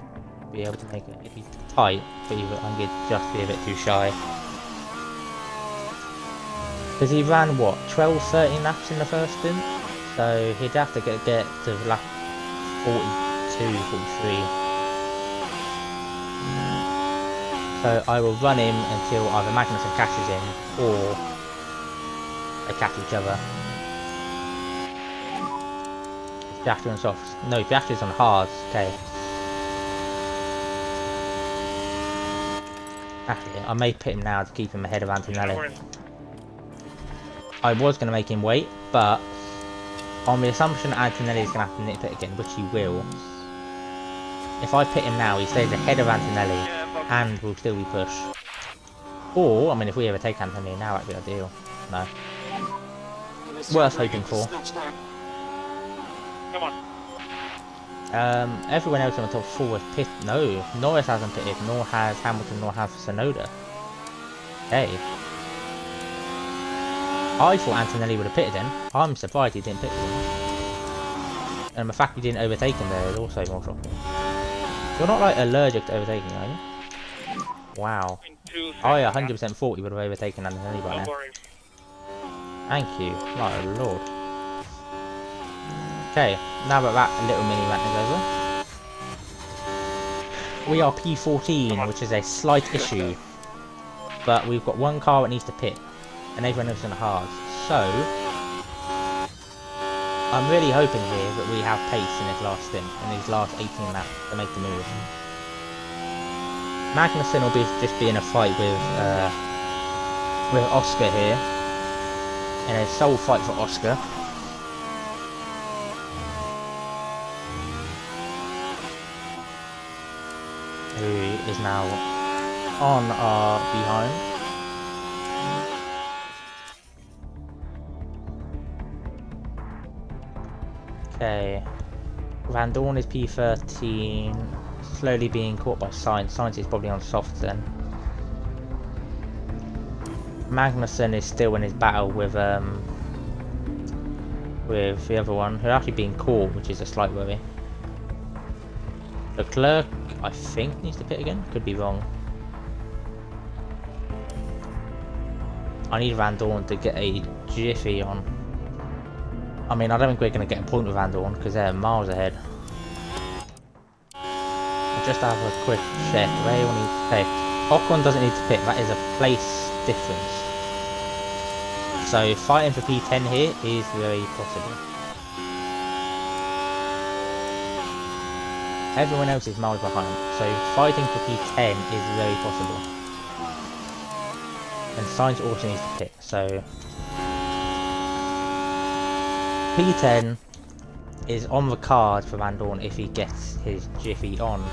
be able to make it. It'd be tight, but I think he'd just be a bit too shy. Because he ran, what, 12, 13 laps in the first stint? So he'd have to get to lap 42, 43. So I will run him until either Magnussen catches him, or they catch each other. Piastri on softs. No, Piastri's on hards. Okay. Actually, I may pit him now to keep him ahead of Antonelli. No worries. I was going to make him wait, but on the assumption Antonelli is going to have to nip it again, which he will, If I pit him now, he stays ahead of Antonelli and will still be pushed. Or, I mean, if we ever take Antonelli now, that'd be ideal. No. Worth hoping for. Come on. Everyone else in the top 4 has pitted. No, Norris hasn't pitted, nor has Hamilton, nor has Sonoda. Okay. I thought Antonelli would have pitted then. I'm surprised he didn't pit him. And the fact he didn't overtake him there is also more shocking. You're not like allergic to overtaking, are you? Wow. I 100% thought he would have overtaken Antonelli by now. Thank you, my lord. Okay, now that that little mini rant is over, we are P14, which is a slight issue, but we've got one car that needs to pit, and everyone else in the hards. So, I'm really hoping here that we have pace in this last stint, in these last 18 laps, to make the move. Magnussen will just be in a fight with Oscar here, in a sole fight for Oscar. Who is now on our behind. Okay. Van Dorn is P13, slowly being caught by Sainz. Sainz is probably on softs then. Magnussen is still in his battle with the other one, who's actually being caught, which is a slight worry. Leclerc, I think, needs to pit again. Could be wrong. I need Van Dorn to get a jiffy on. I mean, I don't think we're going to get a point with Van Dorn because they're miles ahead. I'll just have a quick check. Where will need to pit? Ocon doesn't need to pit. That is a place difference. So fighting for P10 here is very possible. Everyone else is miles behind, so fighting for P10 is very possible. And Sainz also needs to pit, so P10 is on the card for Van Dorn if he gets his jiffy on.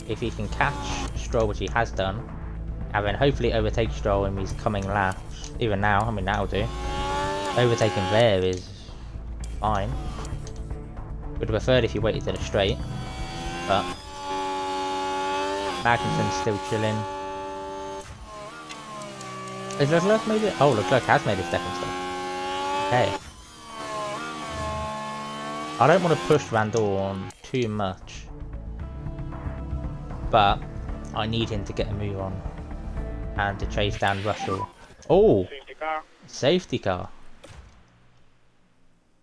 If he can catch Stroll, which he has done, and then hopefully overtake Stroll in these coming laps. Even now, I mean, that'll do. Overtaking there is fine. Would have preferred if he waited to the straight, but Magnussen's still chilling. Has Leclerc made it? Oh, Leclerc has made his second stop. Okay. I don't want to push Van Dorn too much, but I need him to get a move on and to chase down Russell. Oh! Safety car. Safety car.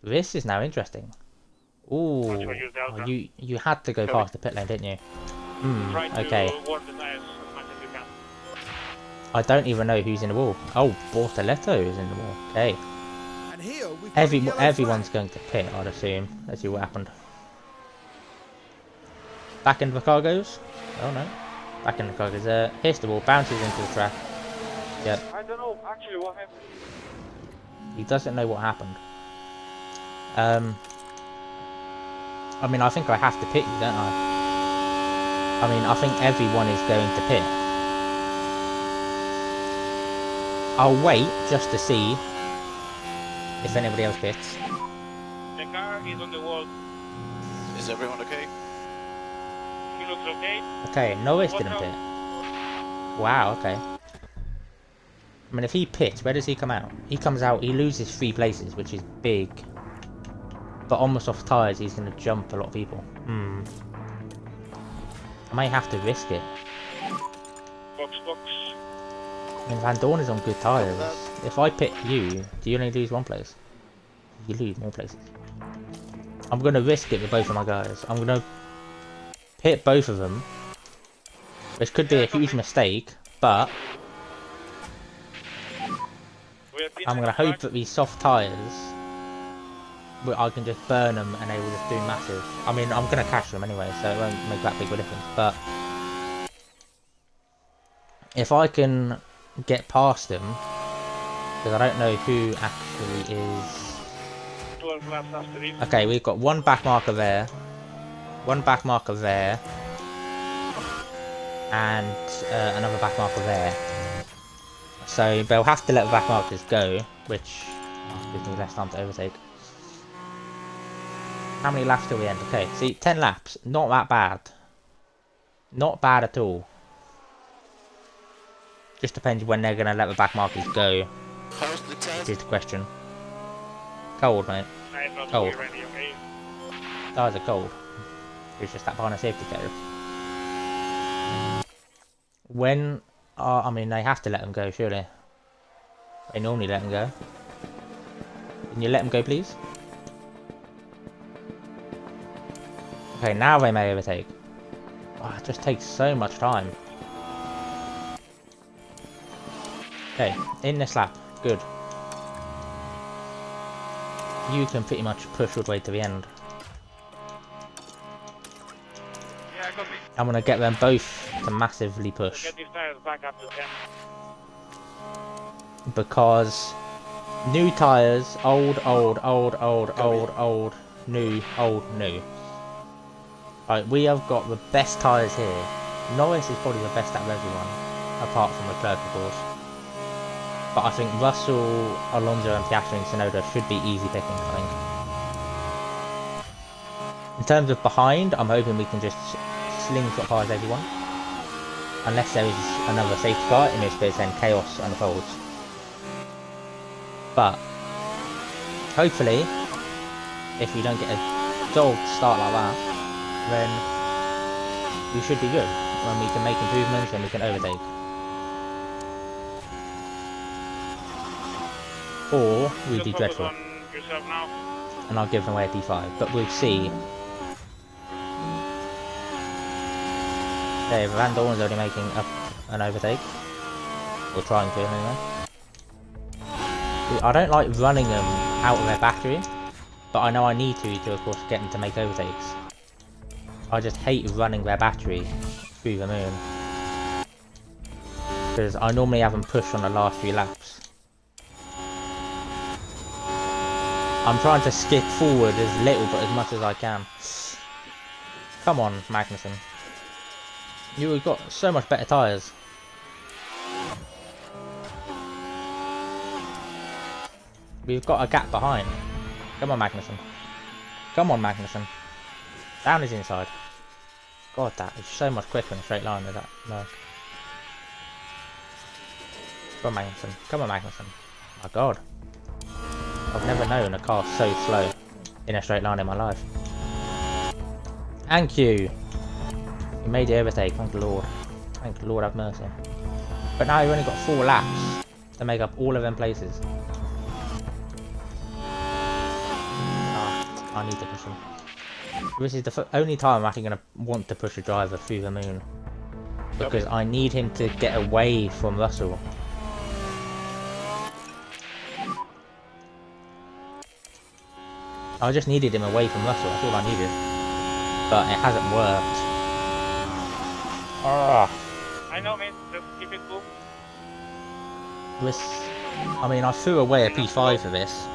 This is now interesting. Ooh, oh, you had to go past the pit lane, didn't you? Okay. I don't even know who's in the wall. Oh, Bortoletto is in the wall. Okay. And here we've got Everyone's going to pit, I'd assume. Let's see what happened. Back into the car goes. Oh no. Back in the car goes. Hits the wall, bounces into the track. Yep. I don't know actually what happened. He doesn't know what happened. I mean, I think I have to pit you, don't I? I mean, I think everyone is going to pit. I'll wait just to see if anybody else pits. The car is on the wall. Is everyone okay? He looks okay. Okay, Norris didn't pit. Wow, okay. I mean, if he pits, where does he come out? He comes out, he loses 3 places, which is big. But on the soft tyres, he's going to jump a lot of people. I may have to risk it. Box. I mean, Van Dorn is on good tyres. If I pit you, do you only lose 1 place? You lose more places. I'm going to risk it with both of my guys. I'm going to pit both of them. Which could be a huge mistake, but I'm going to hope that these soft tyres, I can just burn them and they will just do massive. I mean, I'm going to catch them anyway, so it won't make that big of a difference. But if I can get past them, because I don't know who actually is 12 laps after it. Okay, we've got one back marker there. One back marker there. And another back marker there. So they'll have to let the back markers go, which gives me less time to overtake. How many laps till we end? Okay, see, 10 laps. Not that bad. Not bad at all. Just depends when they're going to let the back markers go. How's the test? Is the question. Cold, mate. I'm not Cold. fully ready, okay? Tires are cold. It's just that behind a safety carrier. When... I mean, they have to let them go, surely. They normally let them go. Can you let them go, please? Okay, now they may overtake. Oh, it just takes so much time. Okay, in this lap. Good. You can pretty much push all the way to the end. Yeah, copy. I'm gonna get them both to massively push. Get these tires back up to 10. Because new tires, old, new, Right, we have got the best tires here. Norris is probably the best out of everyone, apart from Leclerc, of course. But I think Russell, Alonso and Piastri and Tsunoda should be easy picking, I think. In terms of behind, I'm hoping we can just slingshot past everyone. Unless there is another safety car, in which case then chaos unfolds. But, hopefully, if we don't get a dog start like that, then we should be good. When we can make improvements and we can overtake. Or we'd be Just focus dreadful. on yourself now. And I'll give them away a P5. But we'll see. Okay, Van Dorn's only making an overtake. Or trying to, anyway. I don't like running them out of their battery. But I know I need to of course, get them to make overtakes. I just hate running their battery through the moon. Because I normally have them push on the last few laps. I'm trying to skip forward as little but as much as I can. Come on, Magnussen. You've got so much better tyres. We've got a gap behind. Come on, Magnussen. Come on, Magnussen. Down his inside. God, that is so much quicker in a straight line than that. No. Come on, Magnussen. Come on, Magnussen. My God. I've never known a car so slow in a straight line in my life. Thank you. You made the overtake. Thank the Lord. Thank the Lord have mercy. But now you've only got 4 laps to make up all of them places. I need to push him. This is the only time I'm actually going to want to push a driver through the moon. Because I need him to get away from Russell. I just needed him away from Russell, that's all I needed. But it hasn't worked. I know, man. Just keep it cool. I mean, I threw away a P5 for this.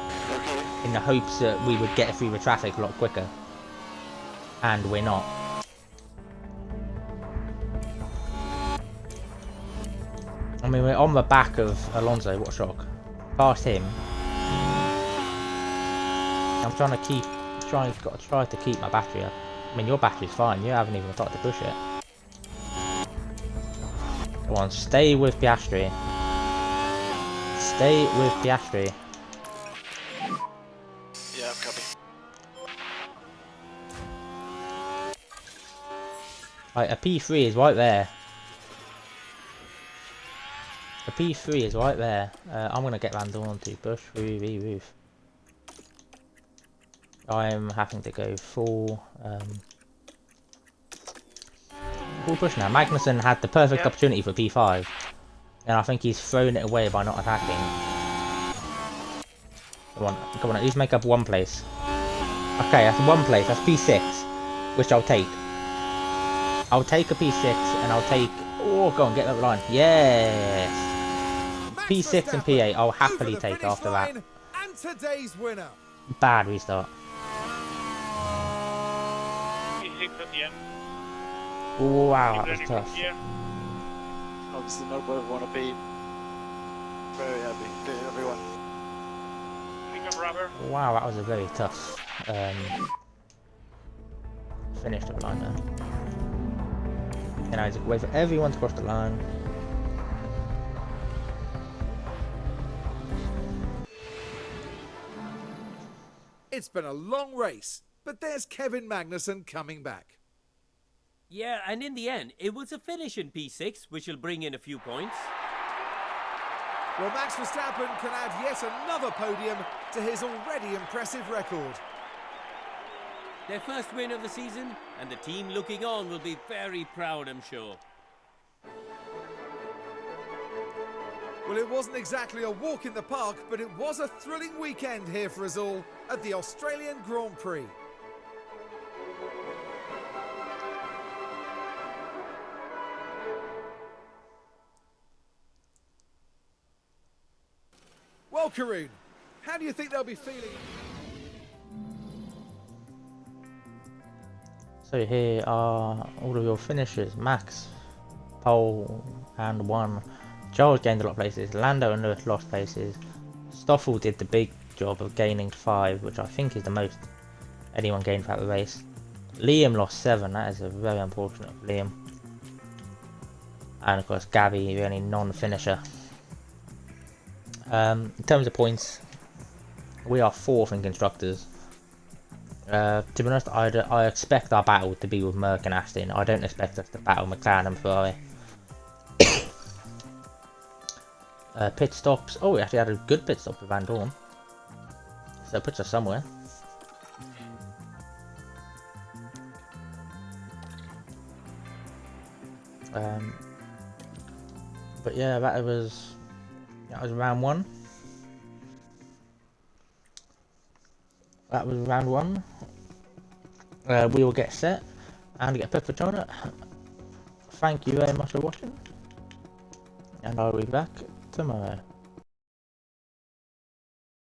In the hopes that we would get through the traffic a lot quicker. And we're not. I mean, we're on the back of Alonso, what a shock. Past him. I'm trying to keep, got to try to keep my battery up. I mean, your battery's fine, you haven't even started to push it. Come on, stay with Piastri. Stay with Piastri. Yeah, copy. Right, a P3 is right there. A P3 is right there. I'm going to get Van Dorn to push through the roof. I'm having to go full push now. Magnussen had the perfect opportunity for P5. And I think he's thrown it away by not attacking. Come on, at least make up 1 place. Okay, that's 1 place, that's P6. Which I'll take. I'll take a P6 and I'll take... Oh, go on, get that line. Yes! P6 and P8 I'll happily take after that. And today's winner. Bad restart. P6 at the end. Wow, Keep that was learning tough. from here. Obviously, nobody want to be very happy to everyone. Pick up rubber. Wow, that was a very tough finish to the line there. And I just wait for everyone to cross the line. It's been a long race, but there's Kevin Magnussen coming back. Yeah, and in the end, it was a finish in P6, which will bring in a few points. Well, Max Verstappen can add yet another podium to his already impressive record. Their first win of the season, and the team looking on will be very proud, I'm sure. Well, it wasn't exactly a walk in the park, but it was a thrilling weekend here for us all at the Australian Grand Prix. Well, Karun, how do you think they'll be feeling? So here are all of your finishes. Max, pole and 1. Charles gained a lot of places. Lando and Lewis lost places. Stoffel did the big job of gaining 5, which I think is the most anyone gained throughout the race. Liam lost 7. That is a very unfortunate for Liam. And of course Gabby, the only non-finisher. In terms of points, we are 4th in constructors. To be honest, I expect our battle to be with Merck and Aston. I don't expect us to battle McLaren and Ferrari. Pit stops. Oh, we actually had a good pit stop with Van Dorn. So it puts us somewhere. But yeah, that was round 1. That was round 1. We will get set and get pepper on it. Thank you very much for watching, and I'll be back tomorrow.